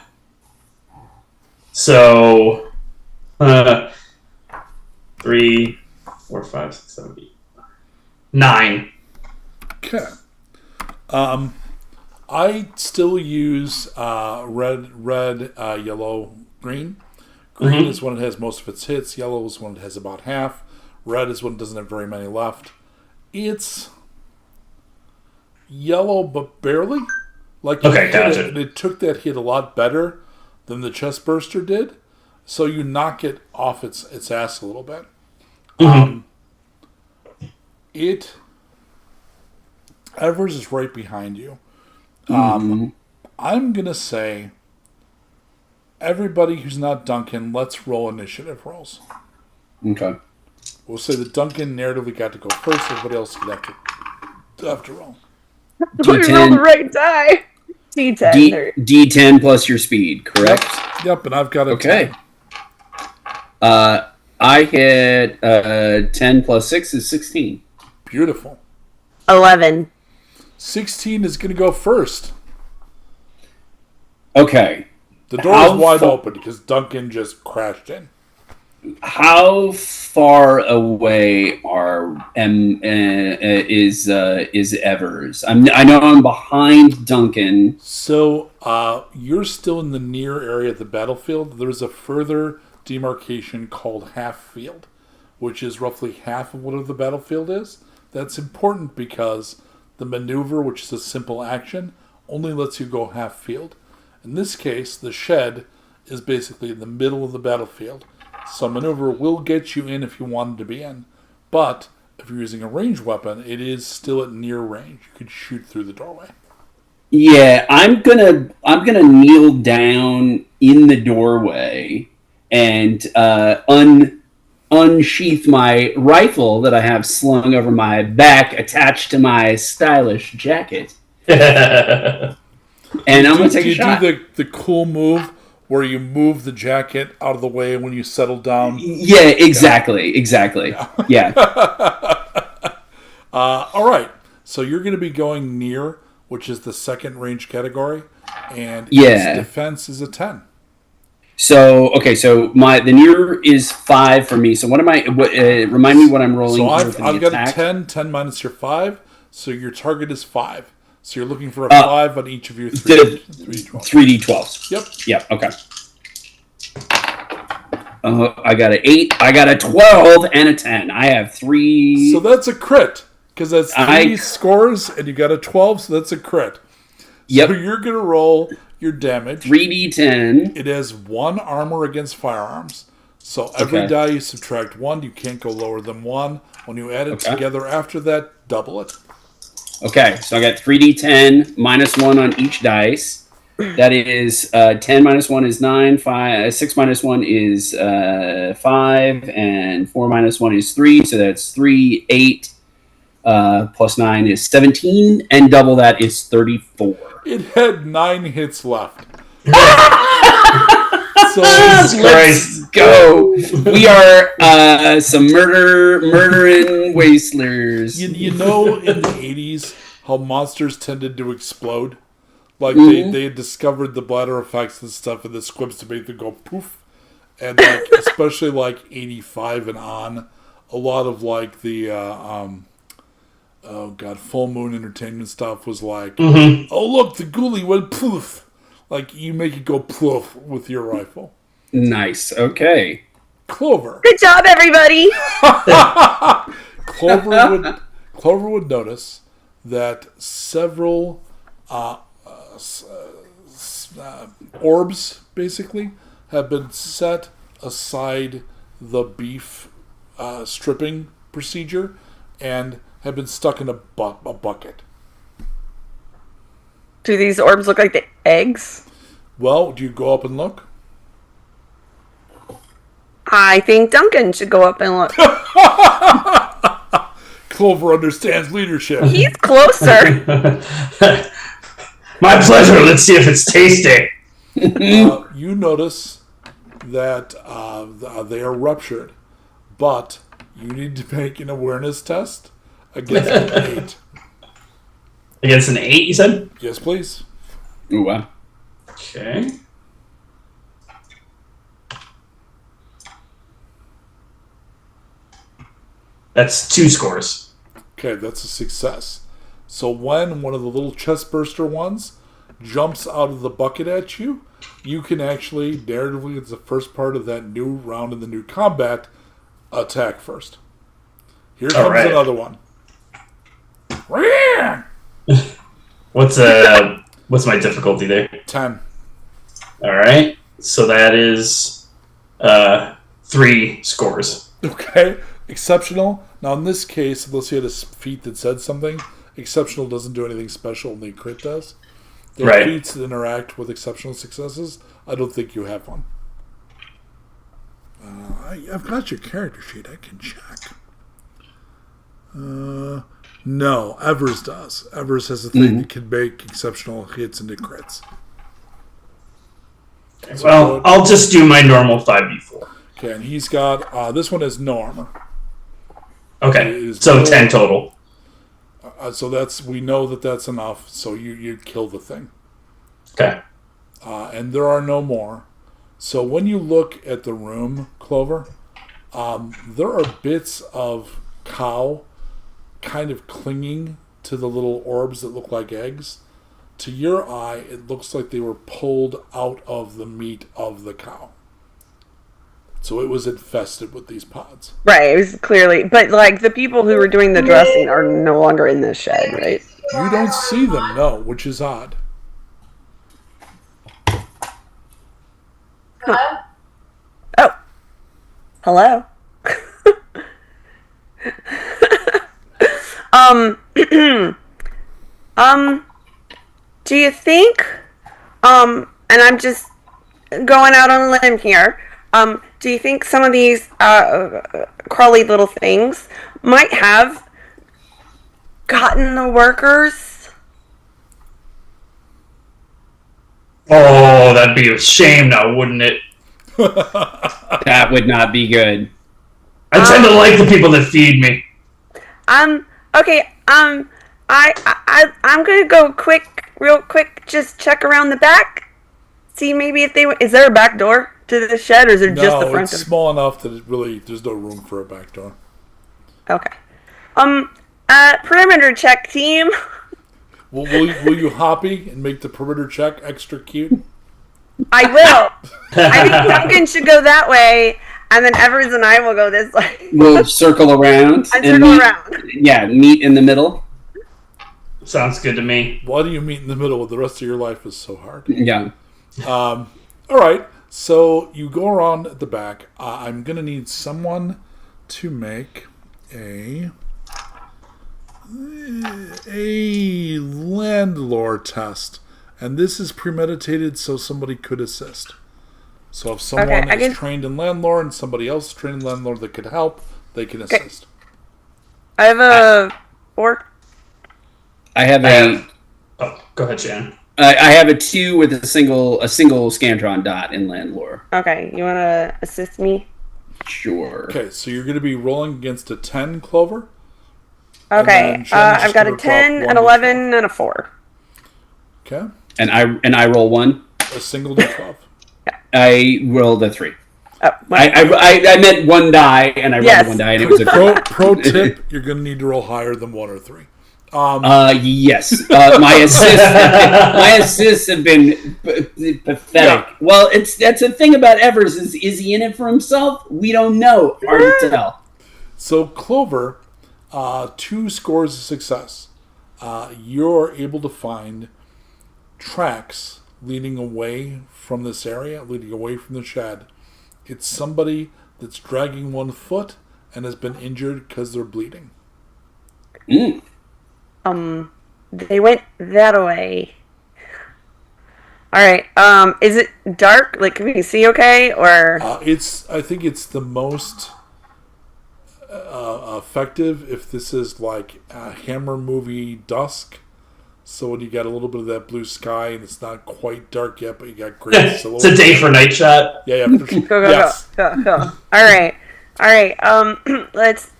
So 3, 4, 5, 6, 7, 8, 9. Okay. I still use red, yellow, green. Green is when it has most of its hits. Yellow is when it has about half. Red is when it doesn't have very many left. It's yellow, but barely. Like gotcha. It took that hit a lot better than the chest burster did. So you knock it off its ass a little bit. Evers is right behind you. I'm going to say, everybody who's not Duncan, let's roll initiative rolls. Okay. We'll say that Duncan narratively got to go first. Everybody else would have to roll. We rolled the right die. D10. D10 plus your speed, correct? Yep, and I've got a 10. I hit 10 plus 6 is 16. Beautiful. 11. 16 is going to go first. Okay. The door is wide open because Duncan just crashed in. How far away is Evers? I know I'm behind Duncan. So you're still in the near area of the battlefield. There's a further demarcation called half field, which is roughly half of what the battlefield is. That's important because the maneuver, which is a simple action, only lets you go half field. In this case, the shed is basically in the middle of the battlefield. So maneuver will get you in if you wanted to be in. But if you're using a ranged weapon, it is still at near range. You could shoot through the doorway. Yeah, I'm gonna kneel down in the doorway and unsheath my rifle that I have slung over my back, attached to my stylish jacket. And I'm gonna take a shot. Do you do the cool move where you move the jacket out of the way when you settle down? Yeah, exactly. Yeah. All right. So you're going to be going near, which is the second range category, and its defense is a 10. So okay, so the near is 5 for me. So what am I? Remind me what I'm rolling. So I've got a 10. 10 minus your 5. So your target is 5. So you're looking for a 5 on each of your 3d12s. Yep. Okay. I got an 8. I got a 12 and a 10. I have 3. So that's a crit because that's 3 scores, and you got a 12. So that's a crit. Yep. So you're gonna roll your damage. 3d10. It has 1 armor against firearms. So every die you subtract 1. You can't go lower than 1. When you add it together after that, double it. Okay, so I got 3d10 minus 1 on each dice. That is 10 minus 1 is 9, 6 minus 1 is 5, and 4 minus 1 is 3. So that's 3, 8, plus 9 is 17, and double that is 34. It had 9 hits left. So let's go. We are some murdering wastelers. You know, in the 80s, how monsters tended to explode? Like, they had discovered the bladder effects and stuff, and the squibs to make them go poof. And, like, especially, like, 85 and on, a lot of, like, the, Full Moon Entertainment stuff was like, oh, look, the ghoulie went poof. Like, you make it go poof with your rifle. Nice. Okay. Clover. Good job, everybody. Clover would notice that several orbs, basically, have been set aside the beef stripping procedure and have been stuck in a bucket. Do these orbs look like the eggs? Well, do you go up and look? I think Duncan should go up and look. Clover understands leadership. He's closer. My pleasure. Let's see if it's tasty. You notice that they are ruptured, but you need to make an awareness test against an 8. Against an 8, you said? Yes, please. Ooh, wow. Okay. That's 2 scores. Okay, that's a success. So when one of the little chest burster ones jumps out of the bucket at you, you can actually, narratively, it's the first part of that new round in the new combat, attack first. Here comes another one. What's my difficulty there? 10. All right. So that is 3 scores. Okay. Exceptional. Now, in this case, unless you had a feat that said something, exceptional doesn't do anything special, only crit does. There are feats that interact with exceptional successes. I don't think you have one. I've got your character sheet. I can check. No, Evers does. Evers has a thing that can make exceptional hits into crits. Well, I'll just do my normal 5d4. Okay, and he's got... this one has no armor. Okay, so 10 total. So we know that's enough, so you kill the thing. Okay. And there are no more. So when you look at the room, Clover, There are bits of cow kind of clinging to the little orbs that look like eggs. To your eye, it looks like they were pulled out of the meat of the cow. So it was infested with these pods. Right, it was clearly, but like the people who were doing the dressing are no longer in this shed, right? You don't see them, no, which is odd. Huh. Oh, hello. Do you think, and I'm just going out on a limb here, do you think some of these crawly little things might have gotten the workers? Oh, that'd be a shame now, wouldn't it? That would not be good. I tend to like the people that feed me. Okay, I'm gonna go real quick, just check around the back, see maybe if is there a back door to the shed, or is it just the front? No, it's small enough that there's no room for a back door. Okay. Perimeter check, team. Will you hoppy and make the perimeter check extra cute? I will. I think Duncan should go that way, and then Evers and I will go this way. We'll circle around. And circle around. Yeah, meet in the middle. Sounds good to me. Why do you meet in the middle when the rest of your life is so hard? Yeah. All right. So you go around at the back. I'm going to need someone to make a landlore test. And this is premeditated so somebody could assist. So if someone is trained in landlore and somebody else is trained in landlore that could help, they can assist. I have a 4. I have Oh, go ahead, Shannon. I have a 2 with a single Scantron dot in landlore. Okay, you want to assist me? Sure. Okay, so you're going to be rolling against a 10, Clover. Okay, I've got a 10, an 11, and a 4. Okay. And I roll 1. A single D12. I rolled a 3. Oh, well. I meant 1 die, and I rolled 1 die, and it was a 3. Pro tip: you're going to need to roll higher than 1 or 3. Yes. My assists have been pathetic. Yeah. Well, that's the thing about Evers is he in it for himself? We don't know. Hard to tell. So Clover, 2 scores of success. You're able to find tracks leading away from this area, leading away from the shed. It's somebody that's dragging 1 foot and has been injured because they're bleeding. They went that way. All right. Is it dark? Like, can we see okay? Or I think it's the most effective if this is like a Hammer movie dusk. So when you got a little bit of that blue sky and it's not quite dark yet, but you got great silhouette. It's a day for night shot. Yeah. Go. All right. Let's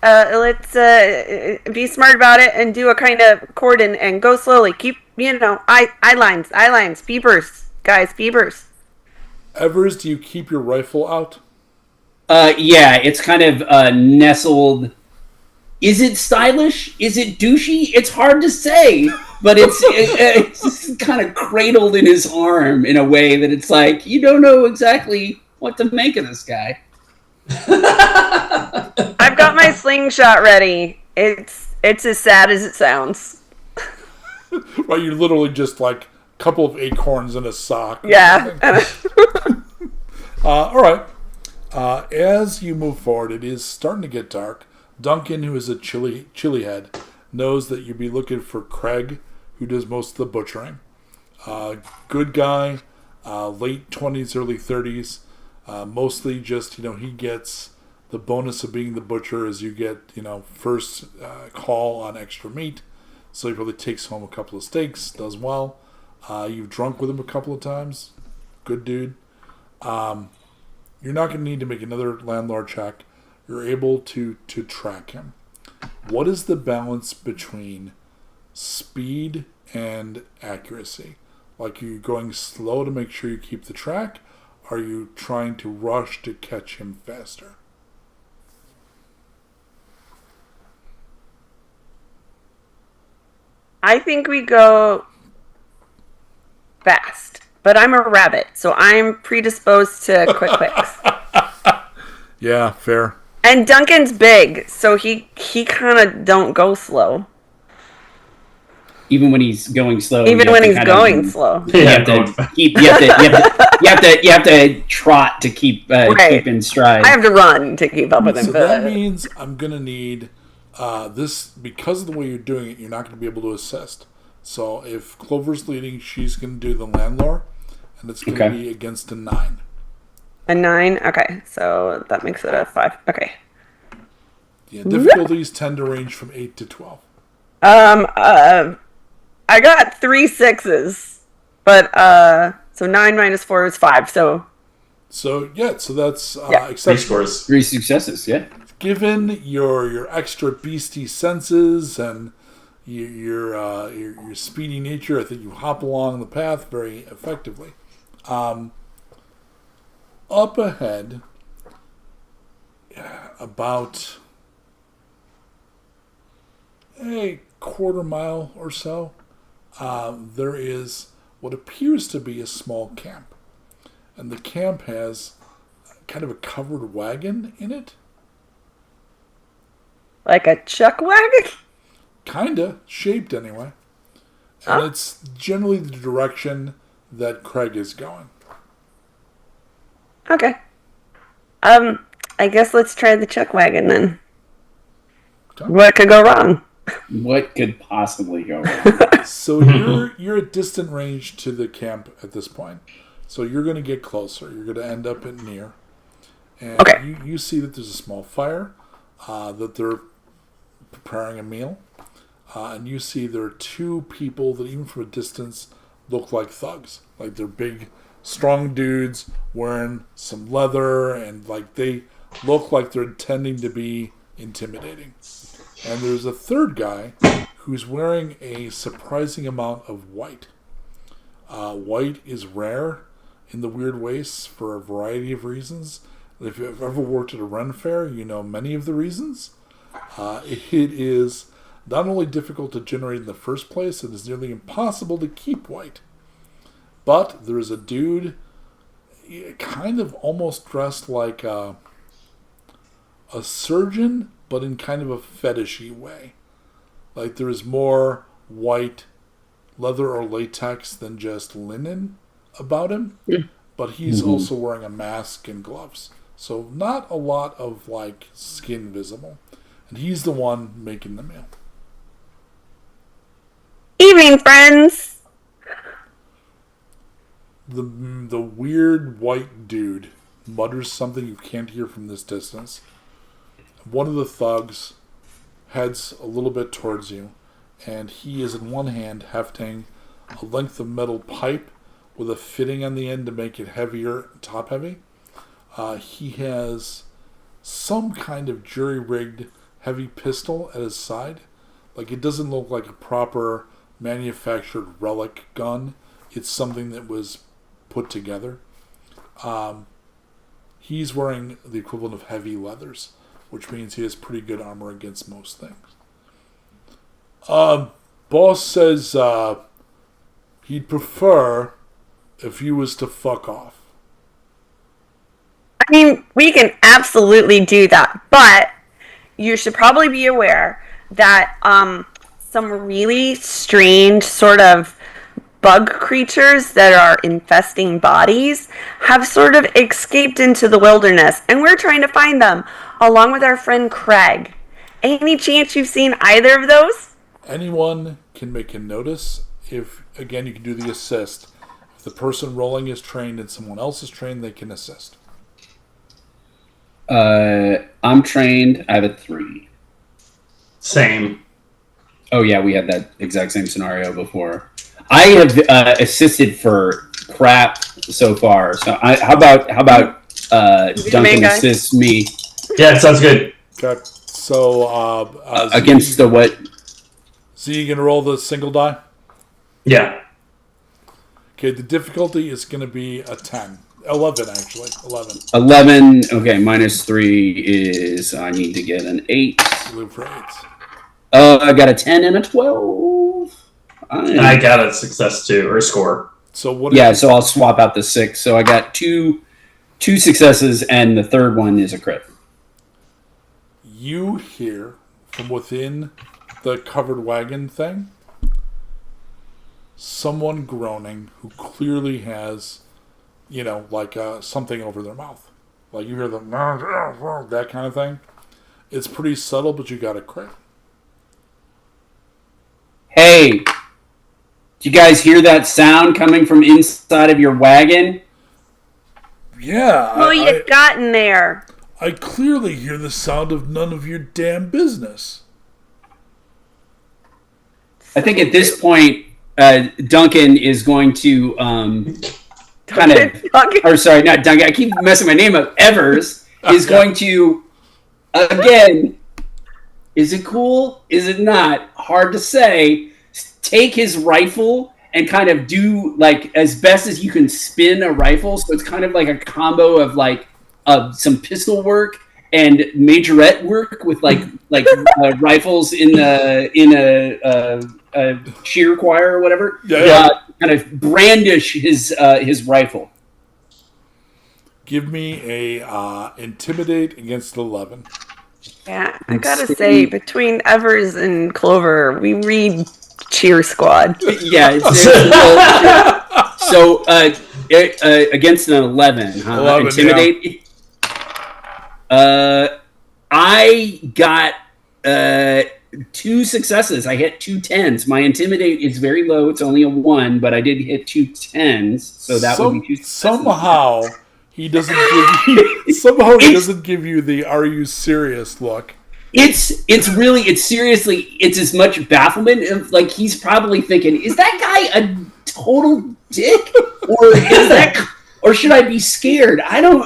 be smart about it and do a kind of cordon and go slowly. Keep, eye lines, beepers, guys, beepers. Evers, do you keep your rifle out? Yeah, it's kind of nestled. Is it stylish? Is it douchey? It's hard to say, but it's kind of cradled in his arm in a way that it's like you don't know exactly what to make of this guy. I've got my slingshot ready. It's as sad as it sounds. Right, you're literally just like a couple of acorns in a sock. Yeah. All right. As you move forward, it is starting to get dark. Duncan, who is a chili head, knows that you'd be looking for Craig, who does most of the butchering. Good guy, late 20s, early 30s. Mostly just, he gets the bonus of being the butcher as you get, first call on extra meat. So he probably takes home a couple of steaks, does well. You've drunk with him a couple of times. Good dude. You're not going to need to make another landlord check. You're able to track him. What is the balance between speed and accuracy? Like, are you going slow to make sure you keep the track? Are you trying to rush to catch him faster? I think we go fast. But I'm a rabbit, so I'm predisposed to quick clicks. Yeah, fair. And Duncan's big, so he kind of don't go slow. Even when he's going slow. Even when he's going slow. You have to trot to keep in stride. I have to run to keep up with him. So that means I'm gonna need this because of the way you're doing it. You're not gonna be able to assist. So if Clover's leading, she's gonna do the landlore, and it's gonna be against a 9. A 9? Okay, so that makes it a 5. Okay. Yeah, difficulties tend to range from 8 to 12. I got 3 6s, but so 9 minus 4 is 5. So that's Three acceptable. scores. 3 successes. Yeah. Given your extra beastie senses and your speedy nature, I think you hop along the path very effectively. Up ahead, about a quarter mile or so, there is what appears to be a small camp. And the camp has kind of a covered wagon in it. like a chuck wagon? Kinda, shaped anyway. And it's generally the direction that Craig is going. Okay. I guess let's try the chuck wagon then. Okay. What could go wrong? What could possibly go wrong? So you're at distant range to the camp at this point. So you're going to get closer. You're going to end up at near. And Okay. you see that there's a small fire, that they're preparing a meal. And you see there are 2 people that even from a distance look like thugs. Like they're big, strong dudes wearing some leather and like they look like they're intending to be intimidating. And there's a third guy who's wearing a surprising amount of white. White is rare in the Weird Wastes for a variety of reasons. If you've ever worked at a Ren fair, you know many of the reasons. It is not only difficult to generate in the first place, it is nearly impossible to keep white. But there is a dude kind of almost dressed like a surgeon, but in kind of a fetishy way. Like there is more white leather or latex than just linen about him. Yeah. But he's also wearing a mask and gloves. So not a lot of like skin visible. And he's the one making the meal. Evening, friends! The weird white dude mutters something you can't hear from this distance. One of the thugs heads a little bit towards you, and he is in one hand hefting a length of metal pipe with a fitting on the end to make it heavier, top heavy. He has some kind of jury-rigged heavy pistol at his side. Like it doesn't look like a proper manufactured relic gun. It's something that was put together. He's wearing the equivalent of heavy leathers, which means he has pretty good armor against most things. Boss says he'd prefer if you was to fuck off. I mean, we can absolutely do that, but you should probably be aware that some really strange sort of bug creatures that are infesting bodies have sort of escaped into the wilderness, and we're trying to find them, along with our friend Craig. Any chance you've seen either of those? Anyone can make a notice. If, again, you can do the assist. If the person rolling is trained and someone else is trained, they can assist. I'm trained. I have a 3. Same. Oh yeah, we had that exact same scenario before. I have assisted for crap so far. So how about Duncan assists me? Yeah, sounds good. Okay. So against the what? So you can roll the single die? Yeah. Okay, the difficulty is going to be a 10. 11, actually. 11. 11. Okay, minus 3 is I need to get an 8. You live for 8s. I got a 10 and a 12. I got a success too, or a score. So what? Yeah, so I'll swap out the 6. So I got two successes, and the third one is a crit. You hear from within the covered wagon thing someone groaning who clearly has, like something over their mouth. Like you hear that kind of thing. It's pretty subtle, but you got a crit. Hey, do you guys hear that sound coming from inside of your wagon? Yeah. Who you got in there? I clearly hear the sound of none of your damn business. I think at this point, Duncan is going to kind of... Or sorry, not Duncan. I keep messing my name up. Evers is going to, again... Is it cool? Is it not? Hard to say. Take his rifle and kind of do, like, as best as you can spin a rifle. So it's kind of like a combo of, like, some pistol work and majorette work with, like rifles in a cheer choir or whatever. Kind of brandish his rifle. Give me a intimidate against 11. Yeah, I gotta say, between Evers and Clover, we read Cheer Squad. Yeah. So against an 11, huh? 11, Intimidate. Yeah. I got 2 successes. I hit 2 10s. My Intimidate is very low. It's only a 1, but I did hit 2 10s, so that would be 2 successes. Somehow he doesn't give you the "Are you serious?" look. It's seriously, it's as much bafflement of, like, he's probably thinking, is that guy a total dick, or should I be scared? I don't.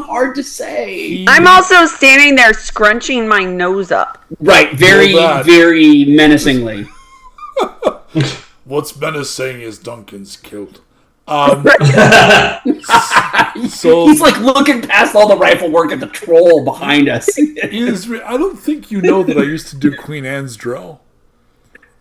Hard to say. I'm also standing there scrunching my nose up. Right, very, very menacingly. What's menacing is Duncan's kilt. So he's like looking past all the rifle work at the troll behind us. I don't think you know that I used to do Queen Anne's drill.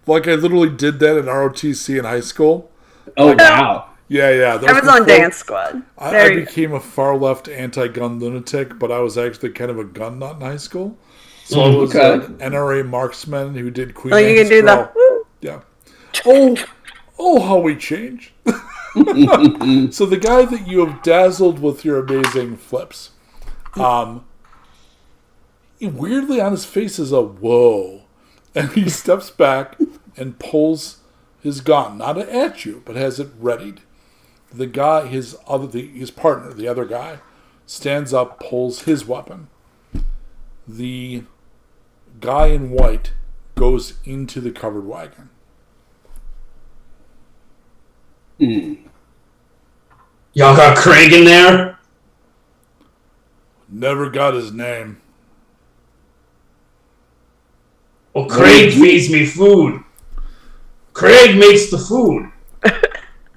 Like, I literally did that in ROTC in high school. Oh, wow. Yeah. I was on Dance Squad. I became a far left anti-gun lunatic, but I was actually kind of a gun nut in high school. So I was an NRA marksman who did Queen Anne's you can do drill. that. Yeah. Oh, how we change. So the guy that you have dazzled with your amazing flips, weirdly on his face is a whoa, and he steps back and pulls his gun, not at you, but has it readied. The guy, his partner, the other guy, stands up, pulls his weapon. The guy in white goes into the covered wagon. Y'all got Craig in there? Never got his name. Well, Craig feeds me food. Craig makes the food.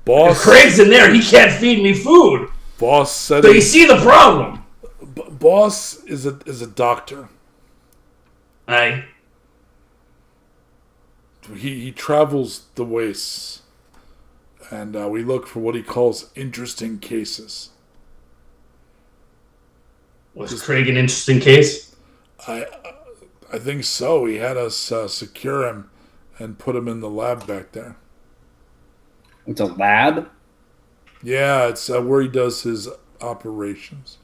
Boss. If Craig's in there, he can't feed me food. Boss said. So you see the problem. Boss is a doctor. Aye. He travels the wastes, and we look for what he calls interesting cases. Was Craig an interesting case? I think so. He had us secure him and put him in the lab back there. It's a lab? Yeah, it's where he does his operations.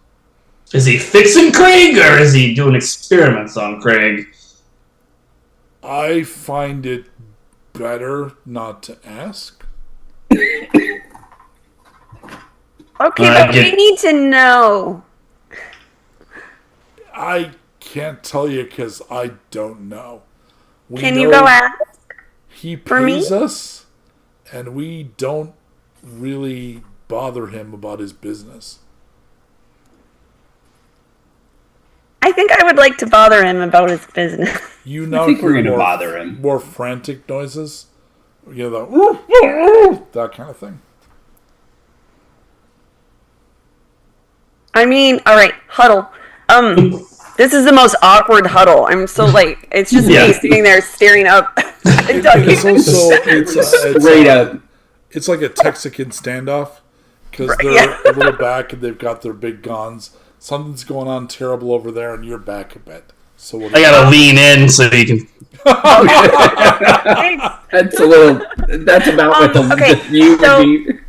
Is he fixing Craig, or is he doing experiments on Craig? I find it better not to ask. Okay, but we need to know. I can't tell you because I don't know. Can you go ask? He pays us, and we don't really bother him about his business. I think I would like to bother him about his business. You now I think we're going to more, bother him. More frantic noises. You know, that kind of thing. I mean, all right, huddle. This is the most awkward huddle. I'm so like, it's just me sitting there staring up. It's also Straight up. It's like a Texican standoff because they're yeah. a little back and they've got their big guns. Something's going on terrible over there, and you're back a bit. So what I gotta lean in so you can. That's a little. That's about what the view would be.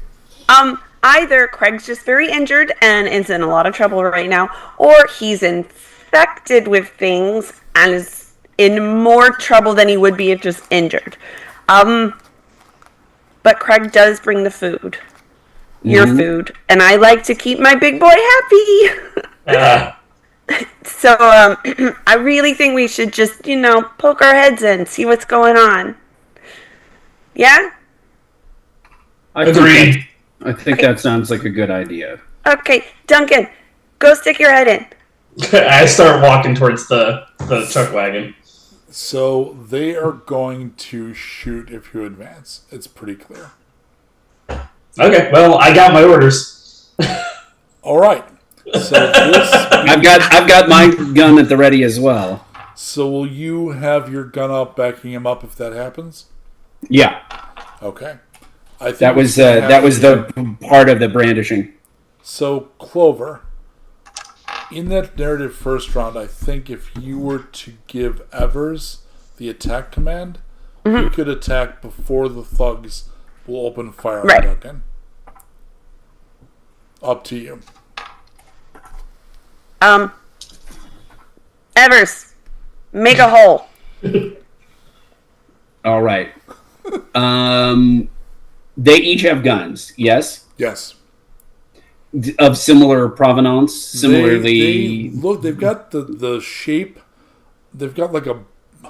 Either Craig's just very injured and is in a lot of trouble right now, or he's infected with things and is in more trouble than he would be if just injured. But Craig does bring the food. Your food. And I like to keep my big boy happy. So, I really think we should just, poke our heads in, see what's going on. Yeah? Agreed. I think that sounds like a good idea. Okay, Duncan, go stick your head in. I start walking towards the chuck wagon. So they are going to shoot if you advance. It's pretty clear. Okay, well, I got my orders. All right. So I've got my gun at the ready as well. So will you have your gun up, backing him up if that happens? Yeah. Okay. I think That was the part of the brandishing. So Clover, in that narrative first round, I think if you were to give Evers the attack command, you could attack before the thugs will open fire on Duncan. Up to you. Evers, make a hole. All right. They each have guns, yes? Yes. Of similar provenance, similarly... They've got the shape. They've got like a...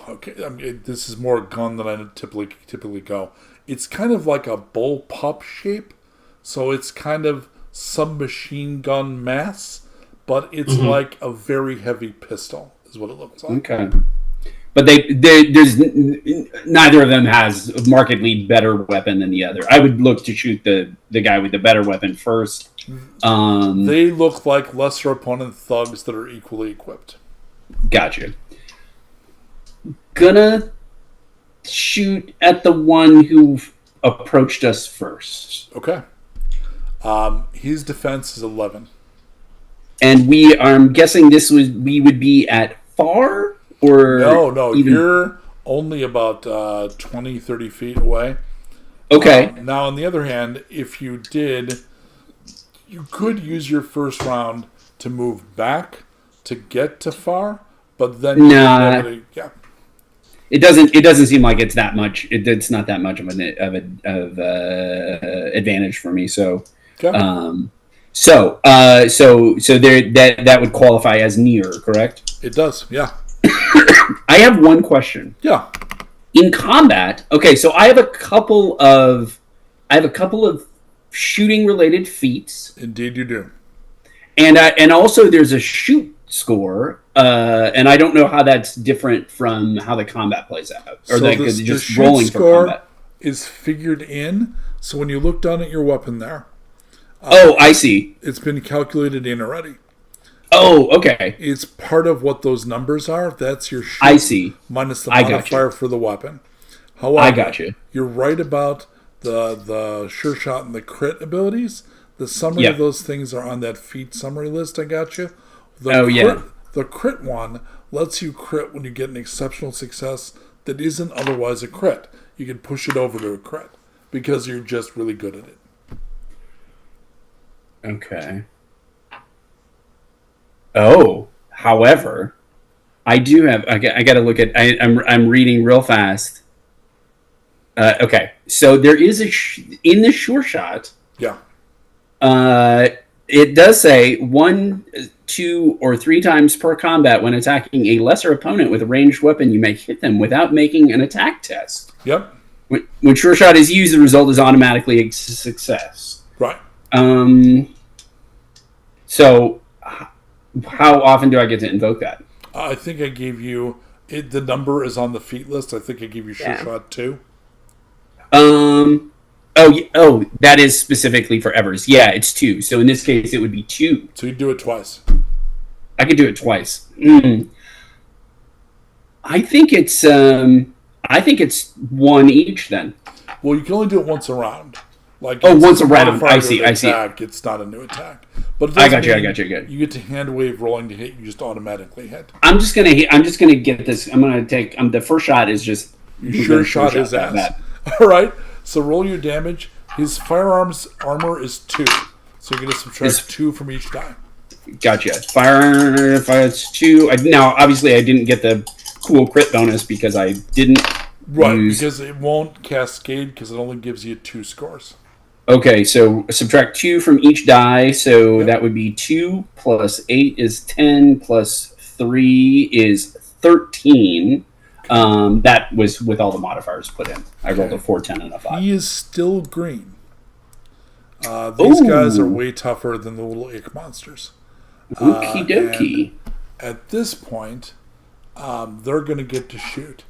Okay, I mean, this is more a gun than I typically go. It's kind of like a bullpup shape. So it's kind of submachine gun mass, but it's like a very heavy pistol, is what it looks like. Okay. But there's neither of them has a markedly better weapon than the other. I would look to shoot the guy with the better weapon first. They look like lesser opponent thugs that are equally equipped. Gotcha. Gonna shoot at the one who approached us first. Okay. His defense is 11. And I'm guessing we would be at far? Or no, you're only about 20, 30 feet away. Okay. Now, on the other hand, if you did, you could use your first round to move back to get to far, but then it doesn't seem like it's that much. It's not that much of an advantage for me. So, okay. So there that would qualify as near, correct? It does, yeah. I have one question. Yeah. In combat, okay, so I have a couple of shooting related feats. Indeed, you do. And also there's a shoot score, and I don't know how that's different from how the combat plays out, or so like the just shoot rolling for score combat is figured in. So when you look down at your weapon there, I see. It's been calculated in already. Oh, okay. It's part of what those numbers are. That's your shoot. I see. Minus the modifier for the weapon. However, I got you. You're right about the sure shot and the crit abilities. The summary of those things are on that feat summary list I got you. The crit one lets you crit when you get an exceptional success that isn't otherwise a crit. You can push it over to a crit because you're just really good at it. Okay. Oh, however, I do have. I got to look at. I'm reading real fast. Okay, so there is in the sure shot. Yeah. It does say 1, 2, or 3 times per combat when attacking a lesser opponent with a ranged weapon, you may hit them without making an attack test. Yep. When sure shot is used, the result is automatically a success. Right. So, how often do I get to invoke that? I think I gave you it. The number is on the feat list. I think I gave you sure shot 2. Oh, that is specifically for Evers. Yeah, it's 2. So in this case, it would be 2. So you do it twice. I could do it twice. I think it's. I think it's one each then. Well, you can only do it once a round. Like Once a it's round. modified I see. with I see. attack, it's not a new attack. But it I doesn't got you. I mean got you. Good. You get to hand wave rolling to hit. You just automatically hit. I'm just gonna get this. I'm gonna take. The first shot is just. You sure shot his ass. That. All right. So roll your damage. His firearms armor is 2, so you're gonna subtract 2 from each die. Gotcha. Fire. It's 2. Now, obviously, I didn't get the cool crit bonus because I didn't. Right, use... because it won't cascade because it only gives you 2 scores. Okay, so subtract 2 from each die, so that would be 2 plus 8 is 10 plus 3 is 13. That was with all the modifiers put in. I rolled a 4, 10, and a 5. He is still green. These guys are way tougher than the little ick monsters. Okie dokie. At this point, they're going to get to shoot.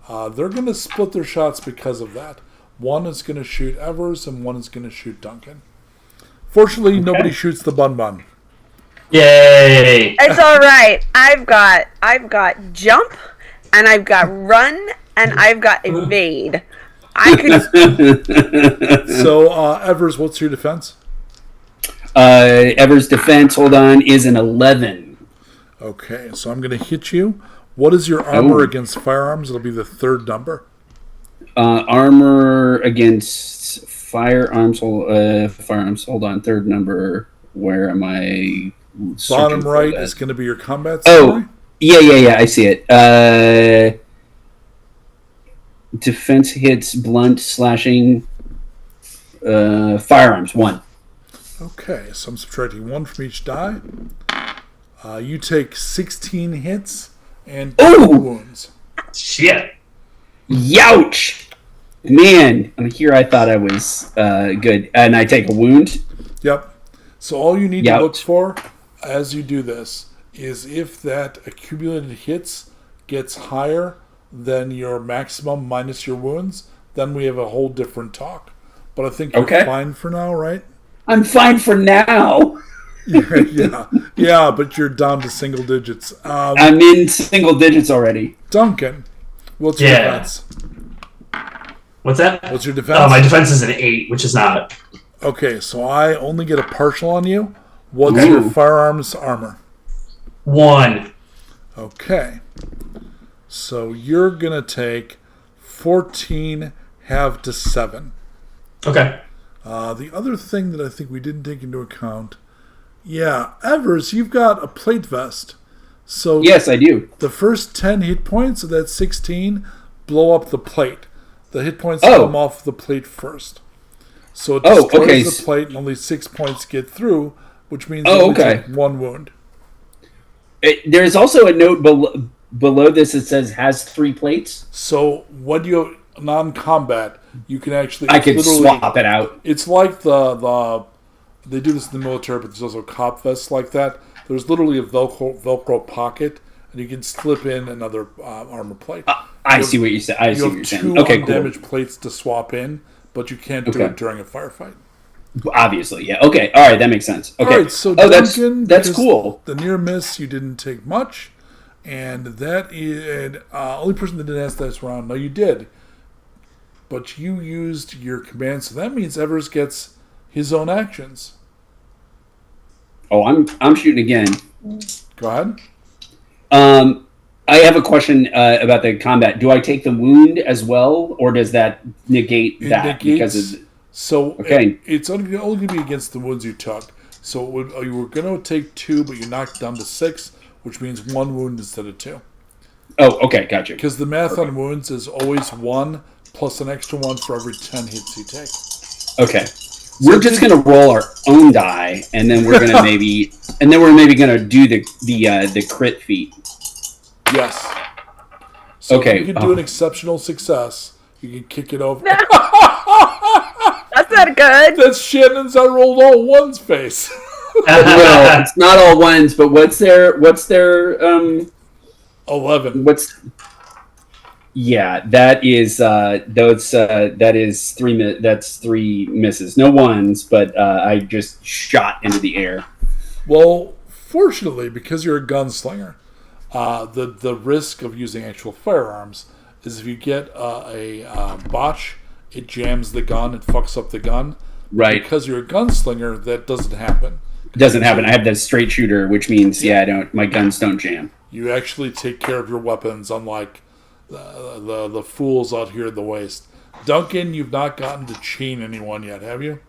They're going to split their shots because of that. One is going to shoot Evers, and one is going to shoot Duncan. Fortunately, nobody shoots the Bun Bun. Yay! It's all right. I've got jump, and I've got run, and I've got evade. I could. So, Evers, what's your defense? Evers' defense, hold on, is an 11. Okay, so I'm going to hit you. What is your armor against firearms? It'll be the 3rd number. Armor against firearms. Hold on. 3rd number. Where am I? Bottom right is going to be your combat summary. Yeah. I see it. Defense hits, blunt, slashing. Firearms 1. Okay, so I'm subtracting 1 from each die. You take 16 hits and 2 wounds. Shit. Youch! Man, here I thought I was good. And I take a wound? Yep. So all you need to look for as you do this is if that accumulated hits gets higher than your maximum minus your wounds, then we have a whole different talk. But I think you're fine for now, right? I'm fine for now. Yeah, but you're down to single digits. I'm in single digits already. Duncan, what's your defense? What's that? What's your defense? Oh, my defense is an 8, which is not. Okay, so I only get a partial on you. What's your firearms armor? 1. Okay. So you're going to take 14 halved to 7. Okay. The other thing that I think we didn't take into account, Evers, you've got a plate vest. So yes, I do. The first 10 hit points of that 16 blow up the plate. The hit points come off the plate first. So it destroys the plate and only 6 points get through, which means you only take 1 wound. There's also a note below this that says has 3 plates. So when you non-combat, you can actually... I can swap it out. It's like the they do this in the military, but there's also cop vests like that. There's literally a Velcro pocket, and you can slip in another armor plate. I see what you said. I see what you're saying. You have 2 undamaged plates to swap in, but you can't do it during a firefight. Obviously, yeah. Okay, all right, that makes sense. Okay. All right, so Duncan, that's cool. The near miss, you didn't take much, and that is only person that didn't ask this round. No, you did, but you used your command, so that means Evers gets his own actions. Oh, I'm shooting again. Go ahead. I have a question about the combat. Do I take the wound as well, or does that negate that? Because it's only going to be against the wounds you took. So you were going to take 2, but you knocked down to 6, which means 1 wound instead of 2. Oh, okay, gotcha. Because the math on wounds is always 1 plus an extra 1 for every 10 hits you take. Okay. We're just gonna roll our own die, and then we're gonna maybe gonna do the crit feat. Yes. So okay. If you can do an exceptional success, you can kick it over. That's not good. That's Shannon's I rolled all 1s face. Well, it's not all 1s, but what's their 11. Yeah, that is that is 3 that's 3 misses. No 1s, but I just shot into the air. Well, fortunately, because you're a gunslinger, the risk of using actual firearms is if you get a botch, it jams the gun, it fucks up the gun. Right. Because you're a gunslinger, that doesn't happen. It doesn't happen. I have that straight shooter, which means my guns don't jam. You actually take care of your weapons, unlike the fools out here at the waste. Duncan, you've not gotten to chain anyone yet, have you?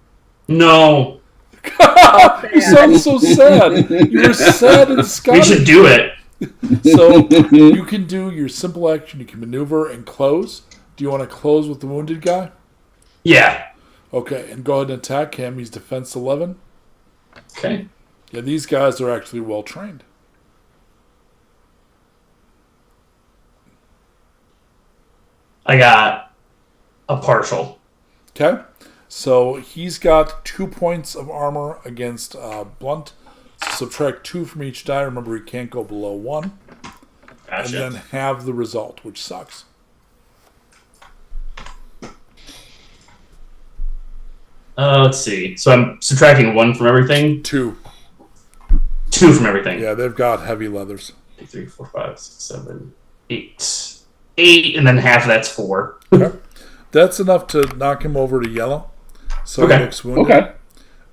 No. You sound so sad. You're sad and We Scottish. should do it. So you can do your simple action. You can maneuver and close. Do you want to close with the wounded guy? Yeah. Okay, and go ahead and attack him. He's defense 11. Okay. Yeah, these guys are actually well trained. I got a partial. Okay, so he's got 2 points of armor against blunt. So subtract 2 from each die. Remember, he can't go below 1. Gotcha. And then have the result, which sucks. Let's see. So I'm subtracting 1 from everything. 2. 2 from everything. Yeah, they've got heavy leathers. 3, 4, 5, 6, 7, 8. 8, and then half of that's 4. Okay. That's enough to knock him over to yellow. So Okay. he looks wounded. Okay.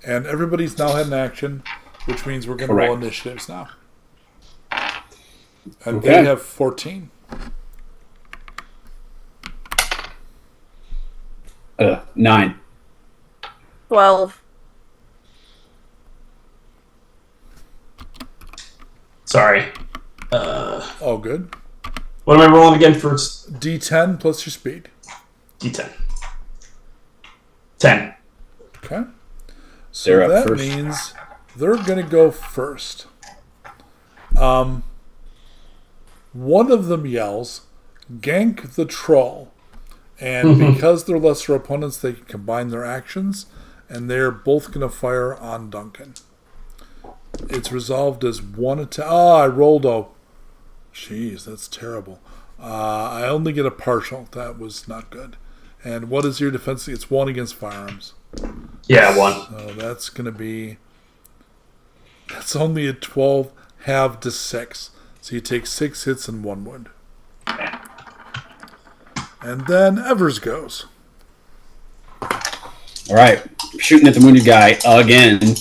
And everybody's now had an action, which means we're going to roll initiatives now. And Okay. they have 14. 9. 12. Sorry. All good. What am I rolling again first? D10 plus your speed. D10. 10. Okay. So They're up that first. means they're going to go first. One of them yells, "Gank the troll." And because they're lesser opponents, they can combine their actions, and they're both going to fire on Duncan. It's resolved as one attack. Oh, I rolled a... Jeez, that's terrible. I only get a partial. That was not good. And what is your defense? It's 1 against firearms. Yeah, 1. So that's going to be... That's only a 12 halved to 6. So you take 6 hits and 1 wound. And then Evers goes. All right. Shooting at the wounded guy again.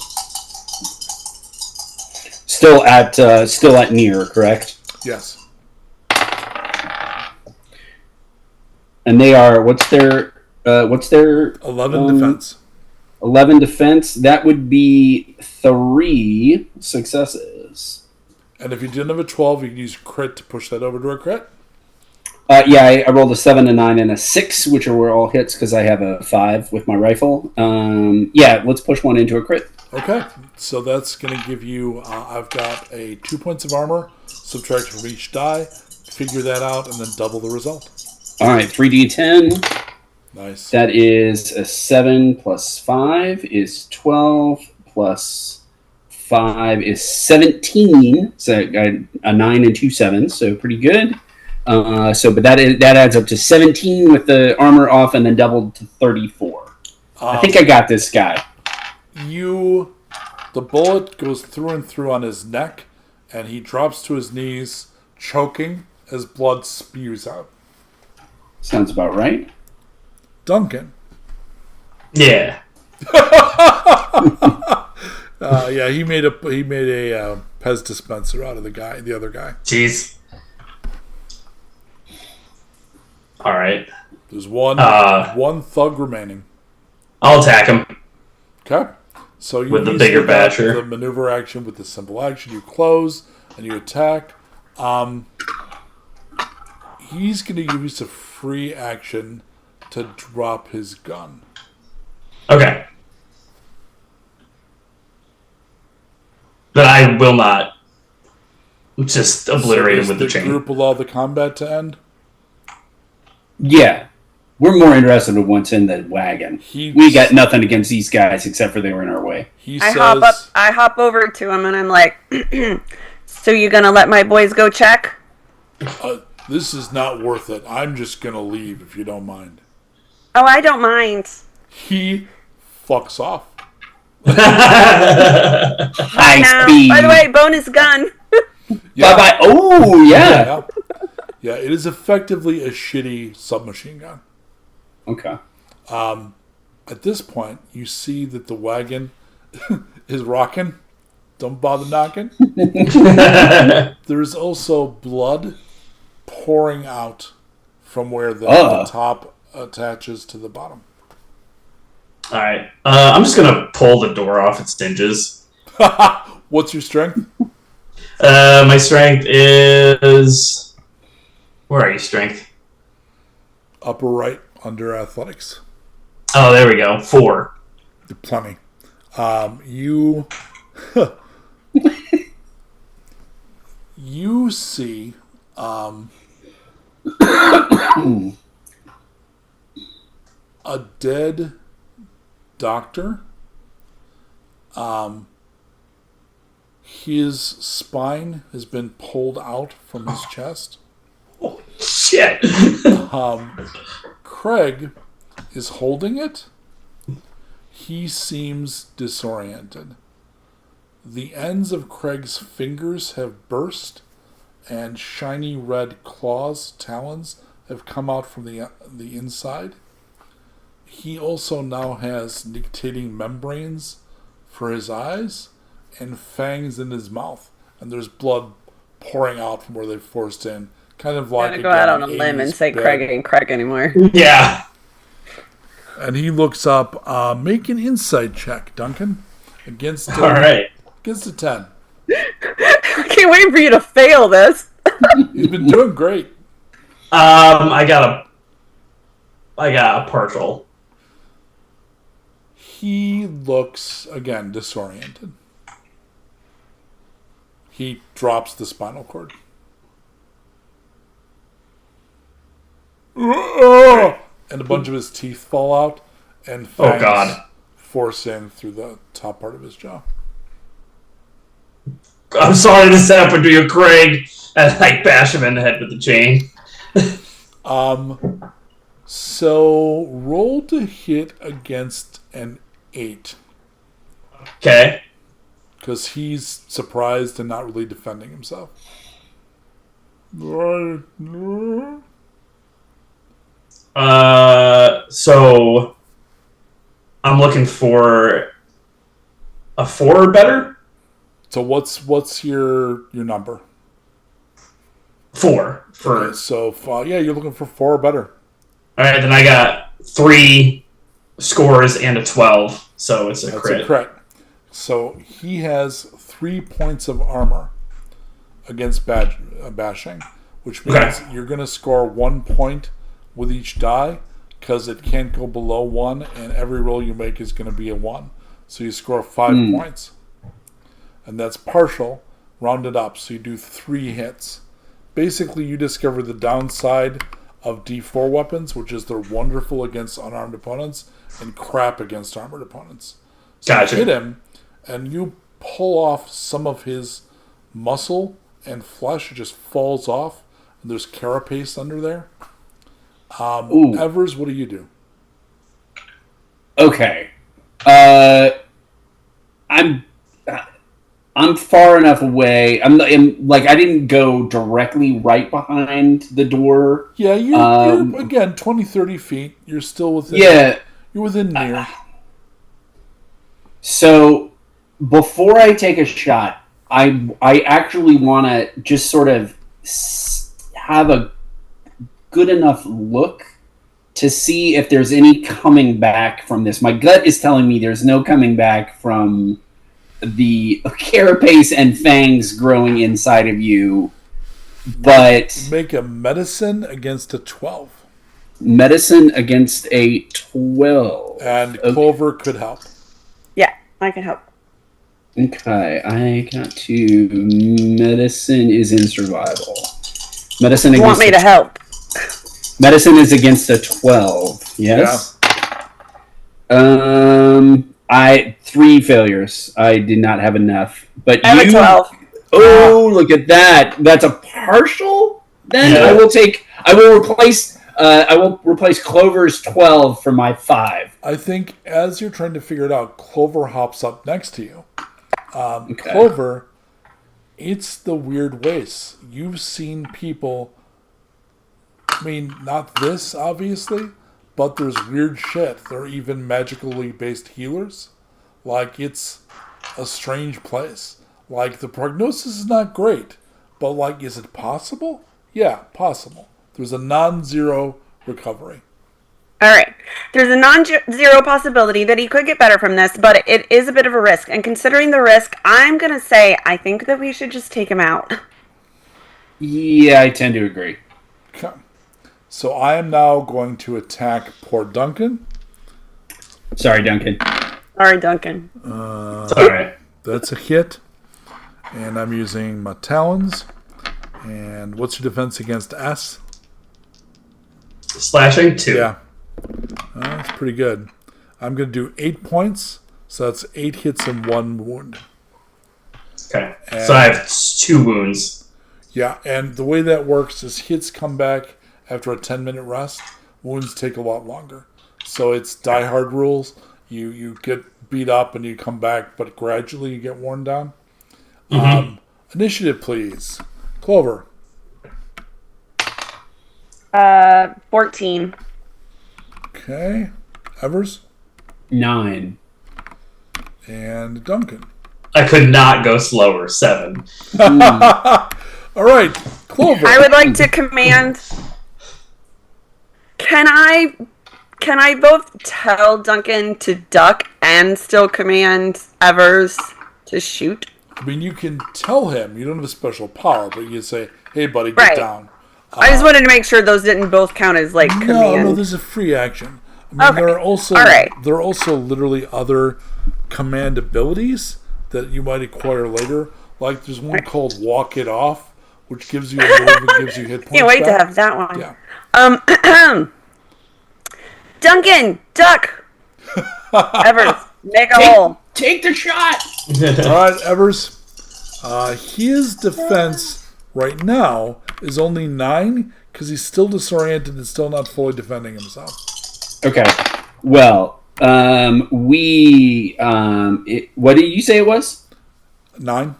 Still at near, correct? Yes. And they are what's their 11 defense. 11 defense? That would be 3 successes. And if you didn't have a 12, you can use crit to push that over to a crit. I rolled a 7, a 9, and a 6, which were all hits because I have a 5 with my rifle. Let's push 1 into a crit. Okay. So that's going to give you... I've got a 2 points of armor, subtract from each die, figure that out, and then double the result. All right, 3d10. Nice. That is a 7 plus 5 is 12 plus 5 is 17. So I got a 9 and 2 7s, so pretty good. But that adds up to 17 with the armor off, and then doubled to 34. I think I got this guy. The bullet goes through and through on his neck, and he drops to his knees, choking as blood spews out. Sounds about right. Duncan. Yeah. He made a Pez dispenser out of the other guy. Jeez. All right. There's one thug remaining. I'll attack him. Okay. So you With the use bigger basher. the maneuver action with the simple action. You close and you attack. He's going to use a free action to drop his gun. Okay. But I will not just obliterate him with the chain. Group allow the combat to end? Yeah. We're more interested in what's in the wagon. We got nothing against these guys except for they were in our way. I hop over to him and I'm like, so you gonna let my boys go check? This is not worth it. I'm just going to leave if you don't mind. Oh, I don't mind. He fucks off. High Now, speed. by the way, bonus gun. Yeah. Bye-bye. Oh, yeah. Yeah, it is effectively a shitty submachine gun. Okay. At this point, you see that the wagon is rocking. Don't bother knocking. There's also blood pouring out from where the top attaches to the bottom. All right. I'm just gonna pull the door off its hinges. What's your strength? My strength is. Where are you, strength? Upper right under athletics. Oh, there we go. 4. Plenty. You you see a dead doctor. His spine has been pulled out from his chest. Holy shit! Craig is holding it. He seems disoriented. The ends of Craig's fingers have burst, and shiny red claws, talons, have come out from the inside. He also now has nictitating membranes for his eyes and fangs in his mouth, and there's blood pouring out from where they forced in. Kind of like I'm gonna go out on a limb and say Craig ain't Craig anymore. Yeah. And he looks up. Make an insight check, Duncan, against All right. against a 10. I can't wait for you to fail this. He's been doing great. I got a partial. He looks again disoriented. He drops the spinal cord. And a bunch of his teeth fall out, and fangs force in through the top part of his jaw. I'm sorry this happened to you, Craig. And I bash him in the head with the chain. So roll to hit against an 8. Okay. Because he's surprised and not really defending himself. So I'm looking for a 4 or better. So what's your number? 4 for. Okay, so yeah, you're looking for 4 or better. All right, then I got 3 scores and a 12, so it's a That's crit. a crit. So he has 3 points of armor against bashing, which means you're going to score 1 point with each die because it can't go below 1, and every roll you make is going to be a 1. So you score 5 points. And that's partial, rounded up, so you do 3 hits. Basically, you discover the downside of D4 weapons, which is they're wonderful against unarmed opponents and crap against armored opponents. So Gotcha. you hit him, and you pull off some of his muscle and flesh. It just falls off, and there's carapace under there. Evers, what do you do? Okay. I'm far enough away. I'm like I didn't go directly right behind the door. Yeah, you're again 20, 30 feet. You're still within. Yeah, you're within near. So before I take a shot, I actually want to just sort of have a good enough look to see if there's any coming back from this. My gut is telling me there's no coming back from the carapace and fangs growing inside of you, but make a medicine against a 12. Medicine against a 12. And Clover could help. Yeah, I can help. Okay, I got to. Medicine is in survival. Medicine. You want me to help? Medicine is against a 12. Yes. Yeah. 3 failures. I did not have enough. But I have a 12. Oh, look at that. That's a partial? Then Yeah. I will replace Clover's 12 for my 5. I think as you're trying to figure it out, Clover hops up next to you. Clover, it's the weird ways. You've seen people I mean, not this, obviously, but there's weird shit. There are even magically based healers. Like, it's a strange place. Like, the prognosis is not great, but, like, is it possible? Yeah, possible. There's a non-zero recovery. All right. There's a non-zero possibility that he could get better from this, but it is a bit of a risk. And considering the risk, I'm going to say I think that we should just take him out. Yeah, I tend to agree. Okay. So I am now going to attack poor Duncan. Sorry, Duncan. Sorry, Duncan. It's all right. That's a hit. And I'm using my talons. And what's your defense against S? Slashing 2. Yeah. That's pretty good. I'm going to do 8 points. So that's 8 hits and 1 wound. Okay. So I have 2 wounds. Yeah, and the way that works is hits come back after a 10-minute rest. Wounds take a lot longer. So it's Die Hard rules. You get beat up and you come back, but gradually you get worn down. Initiative, please. Clover. 14. Okay. Evers. 9. And Duncan. I could not go slower. 7. All right, Clover. I would like to command. Can I both tell Duncan to duck and still command Evers to shoot? I mean, you can tell him. You don't have a special power, but you can say, hey, buddy, get Right. down. I just wanted to make sure those didn't both count as like command. No, there's a free action. I mean, Okay. there are also literally other command abilities that you might acquire later. Like there's one called Walk It Off, which gives you a move and gives you hit points. Can't wait back. to have that one. Yeah. Duncan, duck. Evers, make a hole. Take the shot! All right, Evers. His defense right now is only 9 because he's still disoriented and still not fully defending himself. Okay. Well, what did you say it was? 9?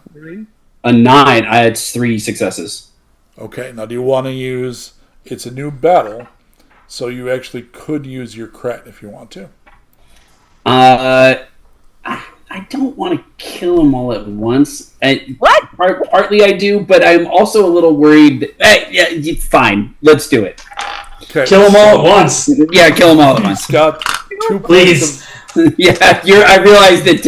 A 9. I had 3 successes. Okay, now do you want to use... It's a new battle, so you actually could use your crit if you want to. I don't want to kill them all at once. What? Partly I do, but I'm also a little worried. Yeah, fine. Let's do it. Okay, Kill them all at once. Yeah, kill them all at once. Scott, 2 Please. points of... Yeah, I realize that,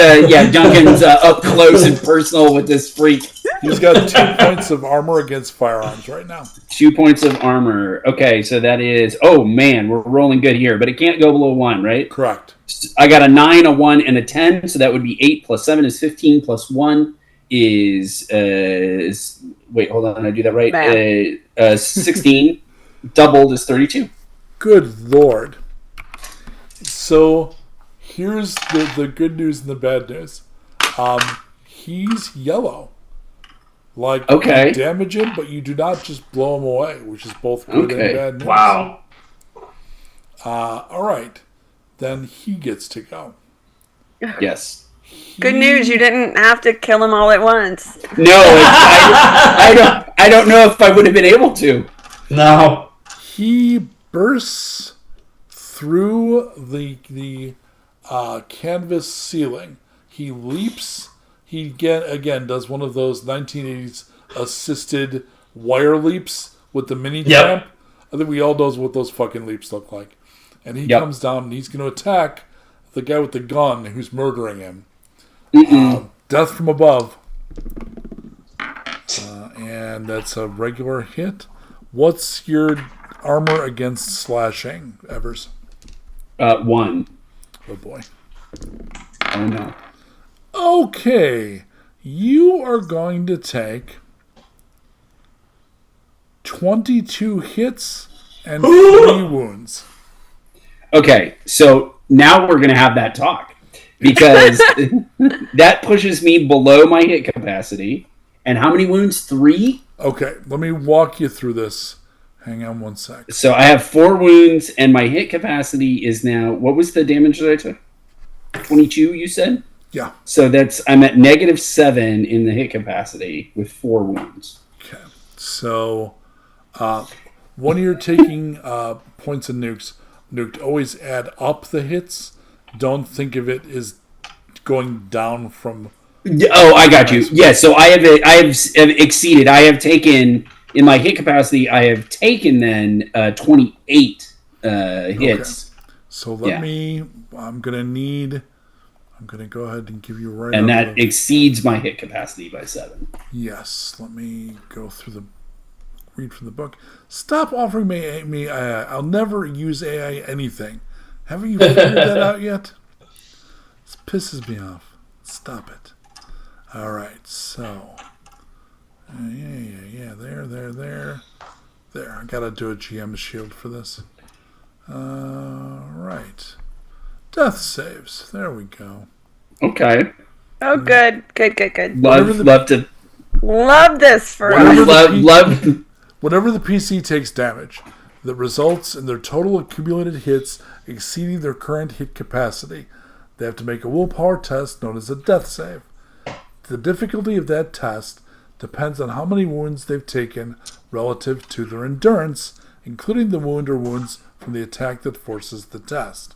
Duncan's up close and personal with this freak. He's got 2 points of armor against firearms right now. 2 points of armor. Okay, so that is... Oh, man, we're rolling good here. But it can't go below 1, right? Correct. I got a 9, a 1, and a 10, so that would be 8 plus 7 is 15 plus 1 is wait, hold on, did I do that right? 16. Doubled is 32. Good Lord. So, here's the good news and the bad news. He's yellow. Like, Okay. you damage him, but you do not just blow him away, which is both good Okay. and bad news. Wow. All right. Then he gets to go. Yes. Good news, you didn't have to kill them all at once. No, I don't know if I would have been able to. No. He bursts through the canvas ceiling. He leaps. He again does one of those 1980s assisted wire leaps with the mini tramp. I think we all knows what those fucking leaps look like. And he comes down and he's going to attack the guy with the gun who's murdering him. Death from above. And that's a regular hit. What's your armor against slashing, Evers? 1. Oh boy. Oh no. Okay. You are going to take 22 hits and 3 wounds. Okay, so now we're going to have that talk. Because that pushes me below my hit capacity. And how many wounds? 3? Okay, let me walk you through this. Hang on one sec. So I have 4 wounds, and my hit capacity is now... What was the damage that I took? 22, you said? Yeah. So I'm at -7 in the hit capacity with 4 wounds. Okay. So, when you're taking points and nuked, always add up the hits. Don't think of it as going down from. Oh, I got you. Yeah, so I have exceeded. I have taken in my hit capacity. I have taken then 28 hits. Okay. So let me. I'm gonna go ahead and give you right. And that exceeds my hit capacity by 7. Yes. Let me go through read from the book. Stop offering me AI. I'll never use AI anything. Haven't you figured that out yet? This pisses me off. Stop it. All right, so yeah. There. I gotta do a GM shield for this. Right. Death saves. There we go. Okay. Oh, good. Love this for Whenever us. love. Whenever the PC takes damage, that results in their total accumulated hits exceeding their current hit capacity, they have to make a willpower test known as a death save. The difficulty of that test depends on how many wounds they've taken relative to their endurance, including the wound or wounds from the attack that forces the test.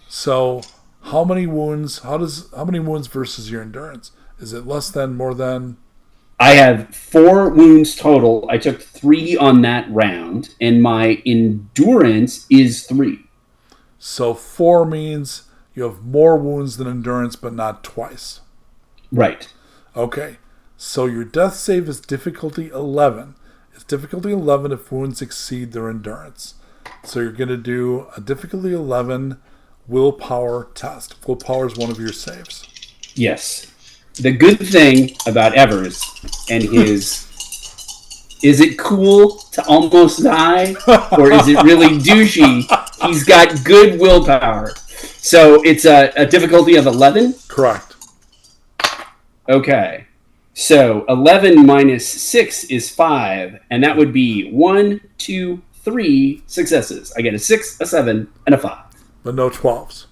So, how many wounds versus your endurance? Is it less than, more than? I have 4 wounds total. I took 3 on that round, and my endurance is 3. So 4 means you have more wounds than endurance, but not twice. Right. Okay. So your death save is difficulty 11. It's difficulty 11 if wounds exceed their endurance. So you're going to do a difficulty 11 willpower test. Willpower is one of your saves. Yes. The good thing about Evers and his is it cool to almost die, or is it really douchey? He's got good willpower. So it's a difficulty of 11? Correct. Okay. So 11 minus 6 is 5, and that would be 1, 2, 3 successes. I get a 6, a 7, and a 5. But no 12s.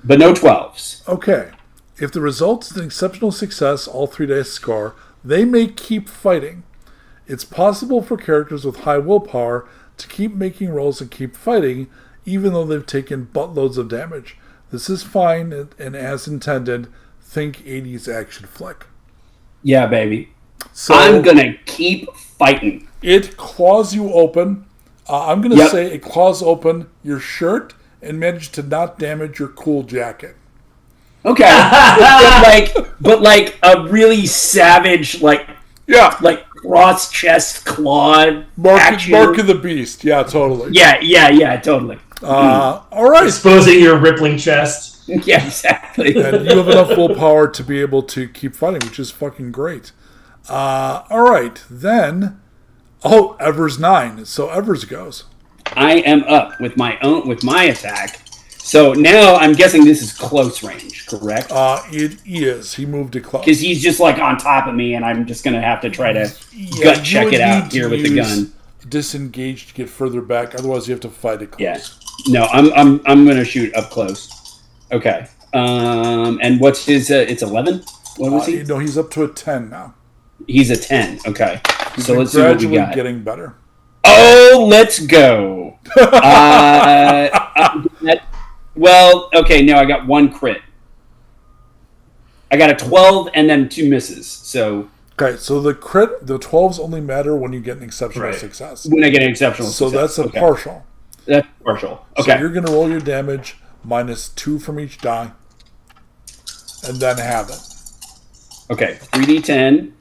But no 12s. Okay. If the result is an exceptional success, all 3 dice score, they may keep fighting. It's possible for characters with high willpower to keep making rolls and keep fighting, even though they've taken buttloads of damage. This is fine, and as intended, think 80s action flick. Yeah, baby. So I'm going to keep fighting. It claws you open. I'm going to say it claws open your shirt and managed to not damage your cool jacket. Okay. but like a really savage, like cross chest claw Mark of the Beast. Yeah, totally. Yeah, totally. All right. Exposing your rippling chest. Yeah, exactly. And you have enough willpower to be able to keep fighting, which is fucking great. All right, then. Oh, Evers 9. So Evers goes. I am up with my attack. So now I'm guessing this is close range, correct? It is. He moved it close. Because he's just like on top of me, and I'm just going to have to try to gut check it out here with the gun. Disengage to get further back. Otherwise, you have to fight it close. Yeah. No, I'm going to shoot up close. Okay. And what's his? It's 11. What was he? No, he's up to a 10 now. He's a 10. Okay. He's so let's see what we got. Getting better. Oh, let's go. Well, okay, no, I got 1 crit. I got a 12 and then 2 misses. So okay, so the 12s only matter when you get an exceptional success. When I get an exceptional success. So that's a partial. That's partial. Okay. So you're going to roll your damage minus 2 from each die, and then have it. Okay, 3d10,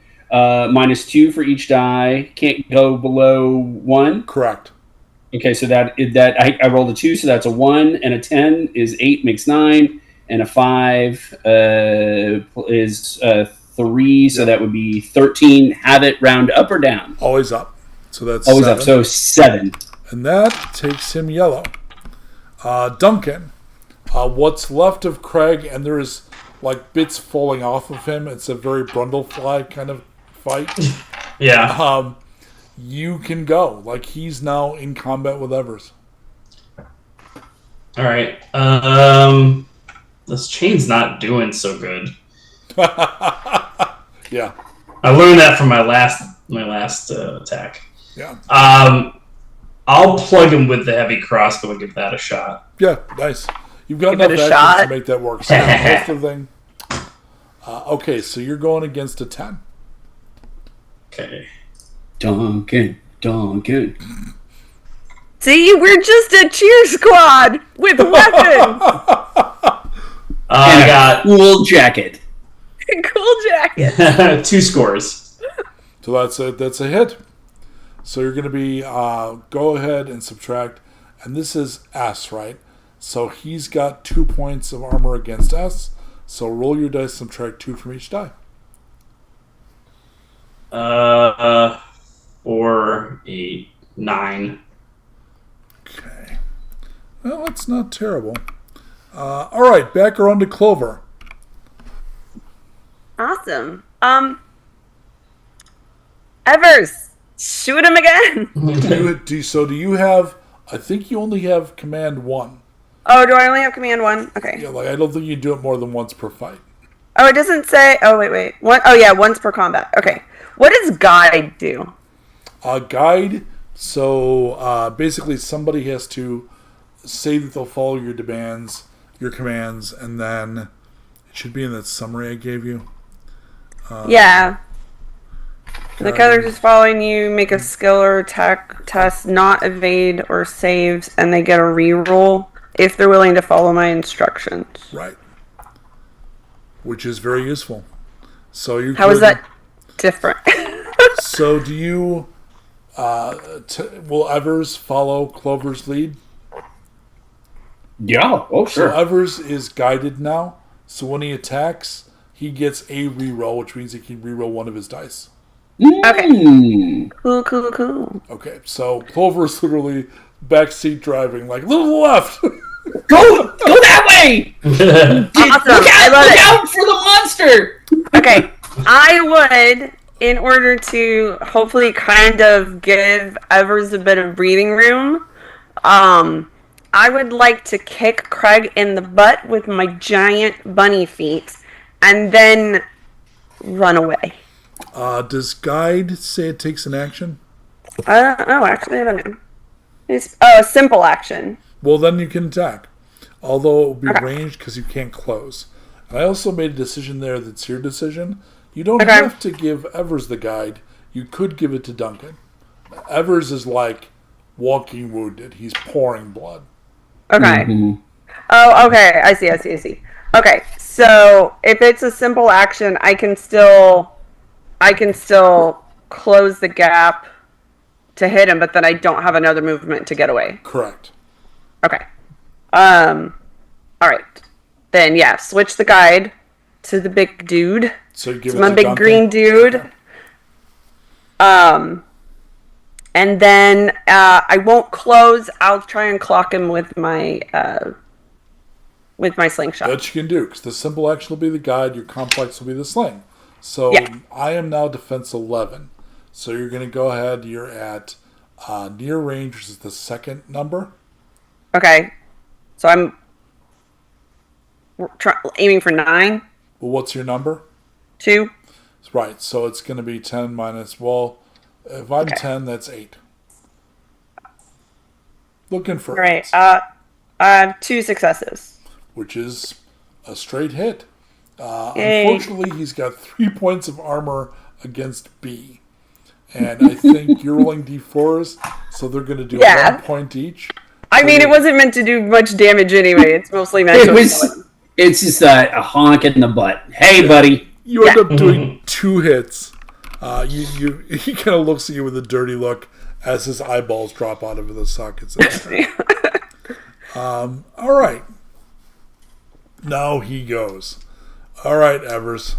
minus 2 for each die. Can't go below 1. Correct. Okay, so I rolled a 2, so that's a 1, and a 10 is 8, makes 9, and a 5 is 3, so that would be 13. Have it round up or down? Always up. So that's always 7. Up. So 7. And that takes him yellow. Duncan, what's left of Craig, and there's like bits falling off of him. It's a very Brundlefly kind of fight. Yeah. You can go. Like, he's now in combat with Evers. All right. This chain's not doing so good. Yeah. I learned that from my last attack. Yeah. I'll plug him with the heavy crossbow and give that a shot. Yeah, nice. You've got Give it enough a action shot. to make that work. So that's the thing. Okay, so you're going against a 10. Okay. Duncan. See, we're just a cheer squad with weapons. I got Cool jacket. Cool jacket. 2 scores. So that's a hit. So you're going to be go ahead and subtract, and this is S, right? So he's got 2 points of armor against S. So roll your dice, subtract 2 from each die. 4, 8, 9. Okay. Well, that's not terrible. All right, back around to Clover. Awesome. Evers, shoot him again. Do you have? I think you only have command 1. Oh, do I only have command 1? Okay. Yeah, like I don't think you do it more than once per fight. Oh, it doesn't say. Oh, wait. One. Oh, yeah, once per combat. Okay. What does guide do? Guide. So basically, somebody has to say that they'll follow your demands, your commands, and then it should be in that summary I gave you. Yeah. The character is following you, make a skill or attack test, not evade or saves, and they get a reroll if they're willing to follow my instructions. Right. Which is very useful. So you. How is that different? So do you? Will Evers follow Clover's lead? Yeah. Oh, So sure. Evers is guided now. So when he attacks, he gets a reroll, which means he can reroll one of his dice. Okay. Cool. Okay, so Clover is literally backseat driving, like, little to the left. Go that way. Awesome. Look I love it. out for the monster. Okay, I would, in order to hopefully kind of give Evers a bit of breathing room, I would like to kick Craig in the butt with my giant bunny feet and then run away. Does guide say it takes an action? Actually, I don't know. A simple action. Well, then you can attack. Although it will be Okay. ranged because you can't close. And I also made a decision there that's your decision. You don't Okay. have to give Evers the guide. You could give it to Duncan. Evers is like walking wounded. He's pouring blood. Okay. Mhm. Oh, okay. I see. Okay, so if it's a simple action, I can still close the gap to hit him, but then I don't have another movement to get away. Correct. Okay. All right. Then yeah, switch the guide to the big dude. So you give It's it my to big Duncan? green dude. And then I won't close. I'll try and clock him with my slingshot. That you can do, because the simple action will be the guide, your complex will be the sling. So Yeah. I am now defense 11. So you're going to go ahead, you're at near range, which is the second number. Okay. So I'm aiming for 9, Well, what's your number? 2. Right, so it's going to be 10 minus, well, if I'm Okay. 10, that's 8. Looking for All right. eights, I have 2 successes. which is a straight hit. Yay. Unfortunately, he's got 3 points of armor against B. And I think you're rolling D4s, so they're going to do Yeah. 1 point each. I mean, it wasn't meant to do much damage anyway. It's mostly meant to. It's just a honk in the butt. Hey, buddy. You end Yeah. up doing 2 hits. He kind of looks at you with a dirty look as his eyeballs drop out of the sockets. All right. Now he goes. All right, Evers.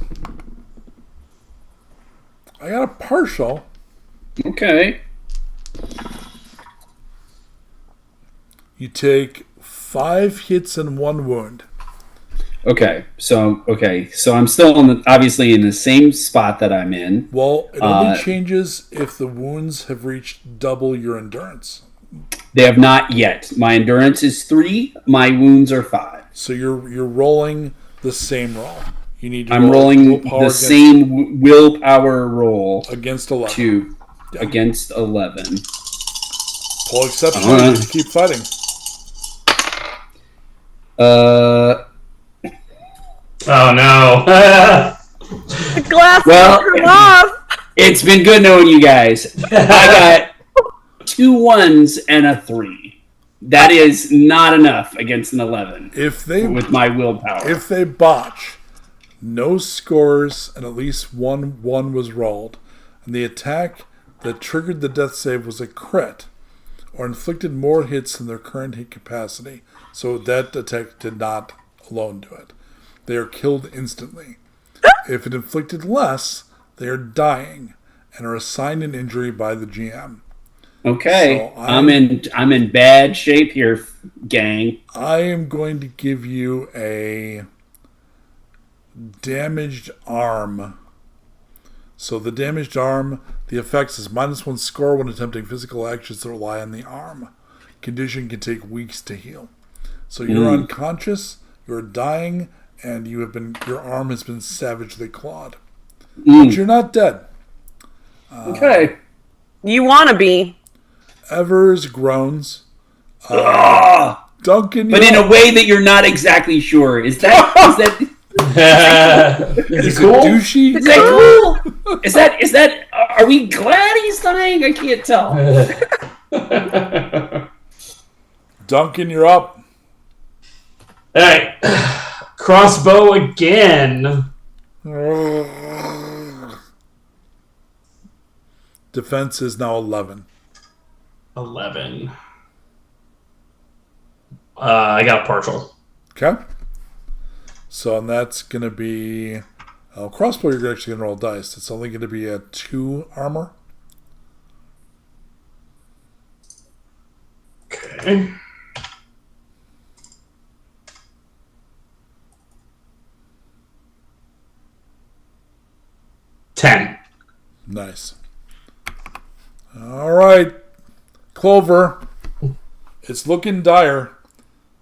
I got a partial. Okay. You take 5 hits and 1 wound. Okay. So I'm still obviously in the same spot that I'm in. Well, it only changes if the wounds have reached double your endurance. They have not yet. My endurance is 3. My wounds are 5. So you're rolling the same roll. You need to I'm roll rolling willpower the against- same willpower roll against 11. to against 11. Pull exception. Keep fighting. Oh no. The glass will come off. It's been good knowing you guys. I got 2 1s and a 3. That is not enough against an 11. With my willpower. If they botch, no scores and at least 1 was rolled, and the attack that triggered the death save was a crit, or inflicted more hits than their current hit capacity. So that attack did not alone do it. They are killed instantly. If it inflicted less, they are dying and are assigned an injury by the GM. Okay, so I'm in bad shape here, gang. I am going to give you a damaged arm. So the damaged arm, the effects is -1 score when attempting physical actions that rely on the arm. Condition can take weeks to heal. So you're unconscious, you're dying, and your arm has been savagely clawed. But you're not dead. Okay. You want to be. Evers groans. Duncan, but in a way that you're not exactly sure. Is that is it cool? Douchey? Is that cool? Is that? Are we glad he's dying? I can't tell. Duncan, you're up. All right, crossbow again. Defense is now 11. 11. I got a partial. Okay. So, and that's going to be... crossbow, you're actually going to roll dice. It's only going to be a 2 armor. Okay. $10. Nice. All right. Clover. It's looking dire.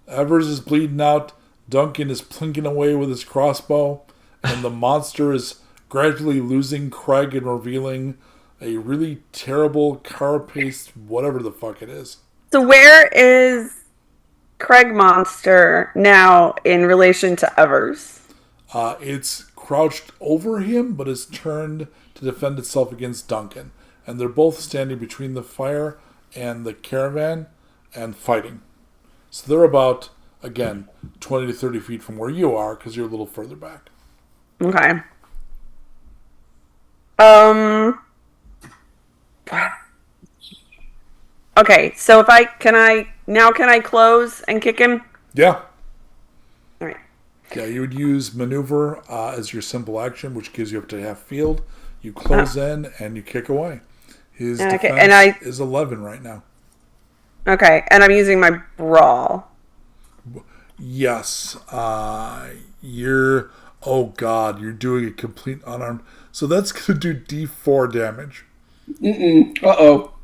Evers is bleeding out. Duncan is plinking away with his crossbow. And the monster is gradually losing Craig and revealing a really terrible carapace, whatever the fuck it is. So where is Craig monster now in relation to Evers? It's crouched over him, but is turned to defend itself against Duncan. And they're both standing between the fire and the caravan and fighting. So they're about, again, 20 to 30 feet from where you are, because you're a little further back. Okay. Okay, so can I close and kick him? Yeah. All right. Yeah, you would use maneuver as your simple action, which gives you up to half field. You close in and you kick away. His defense is 11 right now. Okay, and I'm using my brawl. Yes. You're doing a complete unarmed. So that's going to do D4 damage. Uh-oh.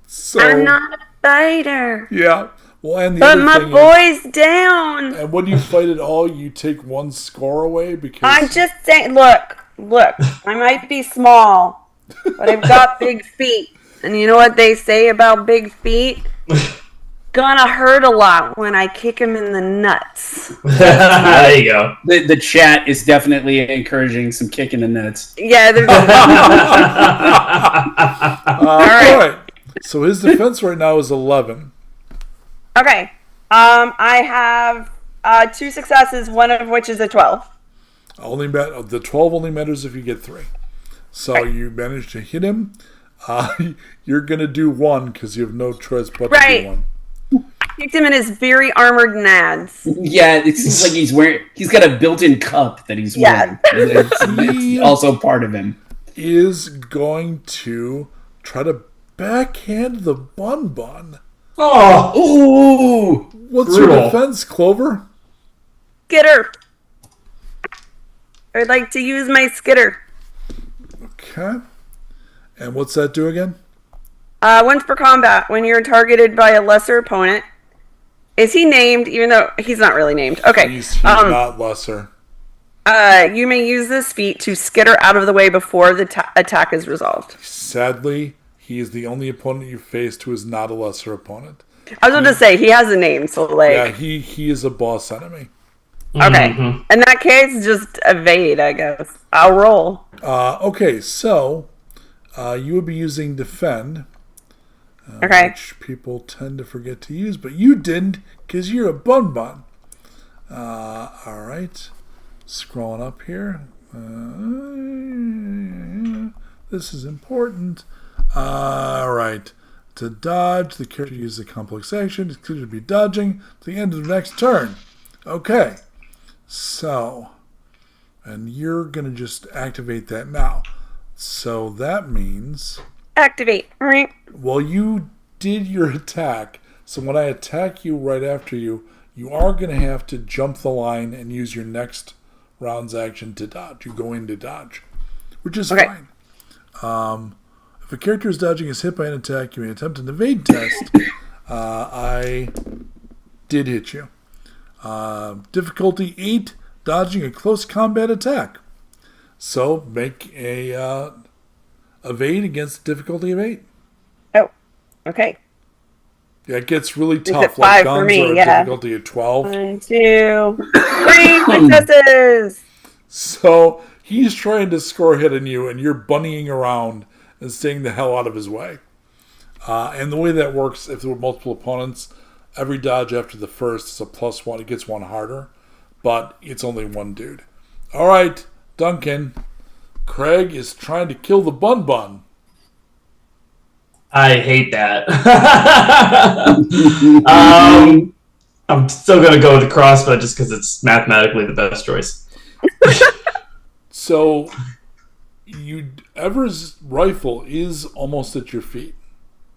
So, I'm not a fighter. Yeah. Well, and the but other my thing boy's down. And when you fight at all, you take 1 score away because... I'm just saying, look, I might be small, but I've got big feet. And you know what they say about big feet? Gonna hurt a lot when I kick him in the nuts. There you go. The chat is definitely encouraging some kick in the nuts. Yeah, there's all right. So his defense right now is 11. Okay. I have 2 successes, one of which is a 12. The 12 only matters if you get 3. So you managed to hit him. You're going to do 1 because you have no choice but to do 1. Kicked him in his very armored nads. Yeah, it seems like he's got a built-in cup that he's wearing. It's also part of him. Is going to try to backhand the Bun. Oh! Ooh! What's your defense, Clover? Skitter. I'd like to use my skitter. Okay. And what's that do again? Once per combat, when you're targeted by a lesser opponent. Is he named, even though he's not really named? Okay. He's not lesser. You may use this feat to skitter out of the way before the attack is resolved. Sadly, He is the only opponent you faced who is not a lesser opponent. I was going to say, he has a name, so like... Yeah, he is a boss enemy. Okay. In that case, just evade, I guess. I'll roll. Okay, so you would be using defend, Okay. which people tend to forget to use, but you didn't because you're a bun bun. All right, scrolling up here. This is important. All right. To dodge, the character uses a complex action. It's considered to be dodging to the end of the next turn. Okay. So, and you're going to just activate that now. So that means... Activate. Well, you did your attack. So when I attack you right after you, you are going to have to jump the line and use your next round's action to dodge. You go into dodge, which is fine. If a character is dodging is hit by an attack, you may attempt an evade test. I did hit you. Difficulty 8, dodging a close combat attack. So make a evade against difficulty of 8. Oh, okay. Yeah, it gets really Makes tough. it Like 5 for guns me, are a yeah. difficulty of 12. 1, 2, 3 successes! So he's trying to score a hit on you, and you're bunnying around and staying the hell out of his way. And the way that works, if there were multiple opponents, every dodge after the first is a +1. It gets one harder, but it's only one dude. All right, Duncan. Craig is trying to kill the bun bun. I hate that. I'm still going to go with the crossbow just because it's mathematically the best choice. So, Ever's rifle is almost at your feet.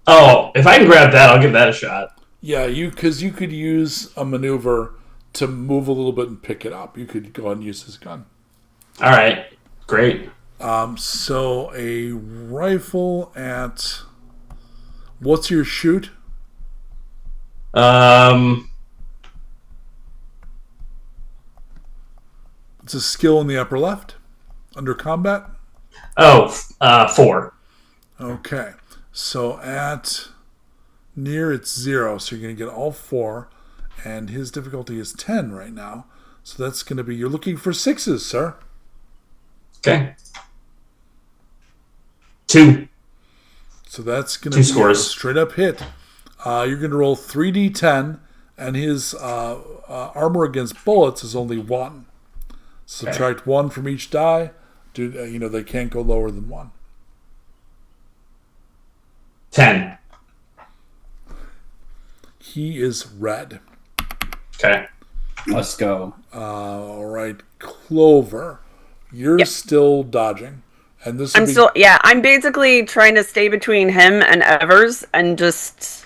Oh, if I can grab that, I'll give that a shot. Yeah, because you could use a maneuver to move a little bit and pick it up. You could go ahead and use his gun. All right, great. So a rifle at... What's your shoot? It's a skill in the upper left, under combat. 4. Okay, so at near it's 0, so you're going to get all 4, and his difficulty is 10 right now. So that's going to be, you're looking for 6s, sir. Okay. 2. So that's going to 2 be scores. a straight up hit. You're going to roll 3d10, and his armor against bullets is only 1. Subtract 1 from each die. They can't go lower than 1. 10. He is red. Okay. Let's go. All right, Clover, you're still dodging, and this. I'm basically trying to stay between him and Evers, and just.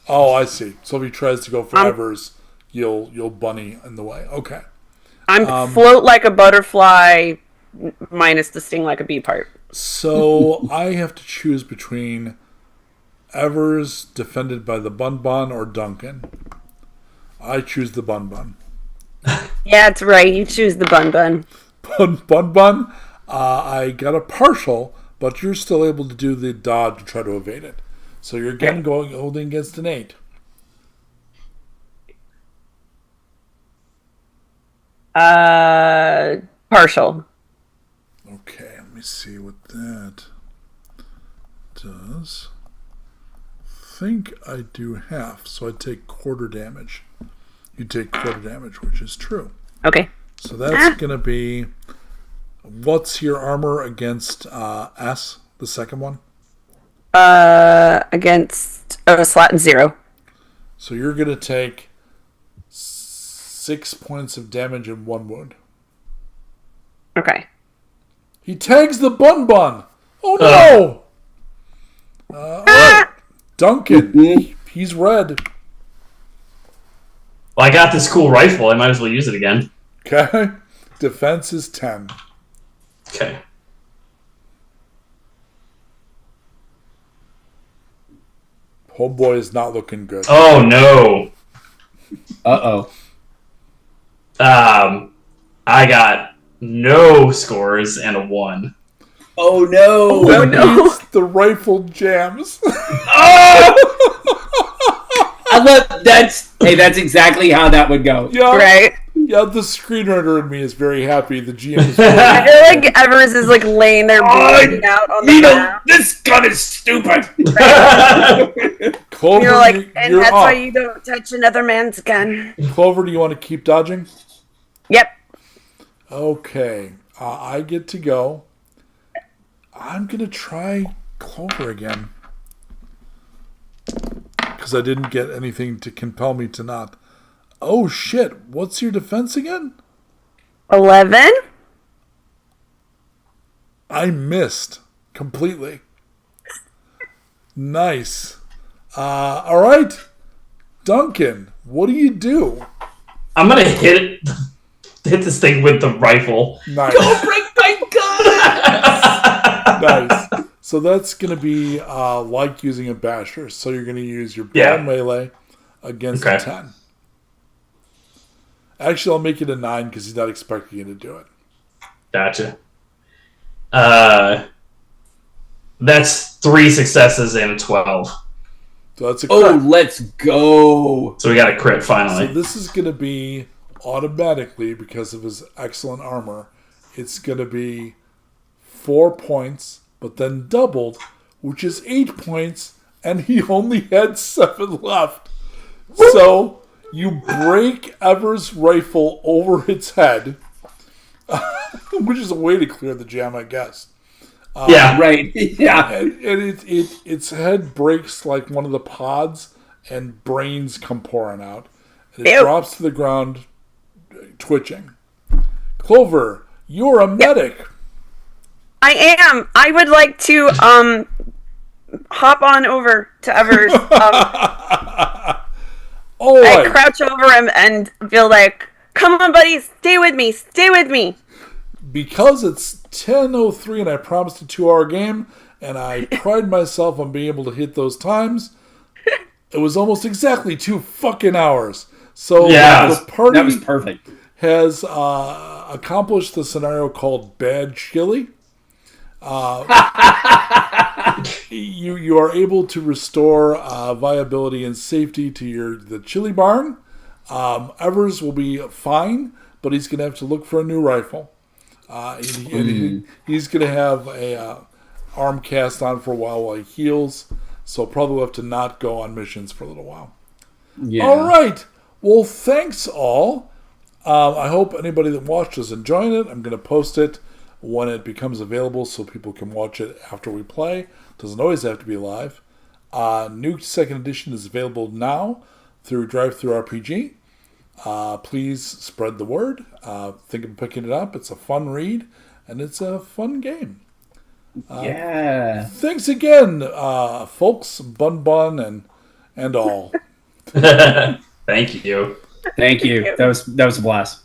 Oh, I see. So if he tries to go for Evers, you'll bunny in the way. Okay. I'm float like a butterfly, minus the sting like a bee part. So I have to choose between Evers, defended by the Bun Bun, or Duncan. I choose the Bun Bun. Yeah, that's right. You choose the Bun Bun. Bun Bun, I got a partial, but you're still able to do the dodge and try to evade it. So you're again holding against an 8. Partial. Okay, let me see what that does. I think I do half, so I take quarter damage. You take quarter damage, which is true. Okay. So that's going to be... What's your armor against S, the second one? Against slot 0. So you're going to take 6 points of damage and 1 wound. Okay. He tags the Bun Bun! Oh no! All right. Duncan, he's red. Well, I got this cool rifle. I might as well use it again. Okay. Defense is 10. Okay. Homeboy is not looking good. Oh, no. Uh-oh. I got no scores and a 1. Oh no! That means the rifle jams. That's exactly how that would go. Yeah, Right? yeah. The screenwriter in me is very happy. The GM is I very feel like Evers is like laying there bleeding out on the ground. This gun is stupid. Clover, You're like, and you're that's up. why you don't touch another man's gun. Clover, do you want to keep dodging? Yep. Okay, I get to go. I'm gonna try Clover again because I didn't get anything to compel me to not. Oh shit! What's your defense again? 11? I missed completely. Nice. All right, Duncan. What do you do? I'm gonna hit this thing with the rifle. Nice. Don't break my gun. Nice. So that's going to be like using a basher. So you're going to use your ball melee against a 10. Actually, I'll make it a 9 because he's not expecting you to do it. Gotcha. That's 3 successes and a 12. So that's a crit. Oh, let's go. So we got a crit finally. So this is going to be automatically, because of his excellent armor, it's going to be 4 points, but then doubled, which is 8 points, and he only had 7 left. So you break Ever's rifle over its head, which is a way to clear the jam, I guess. Yeah. Right. Yeah. And its head breaks like one of the pods, and brains come pouring out. And it drops to the ground, twitching. Clover, you're a medic. I am. I would like to hop on over to Evers. All right. I crouch over him and feel like, come on, buddy, stay with me, stay with me. Because it's 10:03 and I promised a 2-hour game, and I pride myself on being able to hit those times, it was almost exactly 2 fucking hours. So the party that was perfect. has accomplished the scenario called Bad Chili. You are able to restore viability and safety to the chili barn. Evers will be fine, but he's going to have to look for a new rifle. He's going to have a arm cast on for a while he heals, so probably will have to not go on missions for a little while. Yeah. All right. Well, thanks all. I hope anybody that watched is enjoying it. I'm going to post it when it becomes available so people can watch it after we play. Doesn't always have to be live. Nuked 2nd Edition is available now through DriveThruRPG. Please spread the word. Think of picking it up. It's a fun read, and it's a fun game. Yeah. Thanks again, folks, Bun and all. Thank you. Thank you. That was a blast.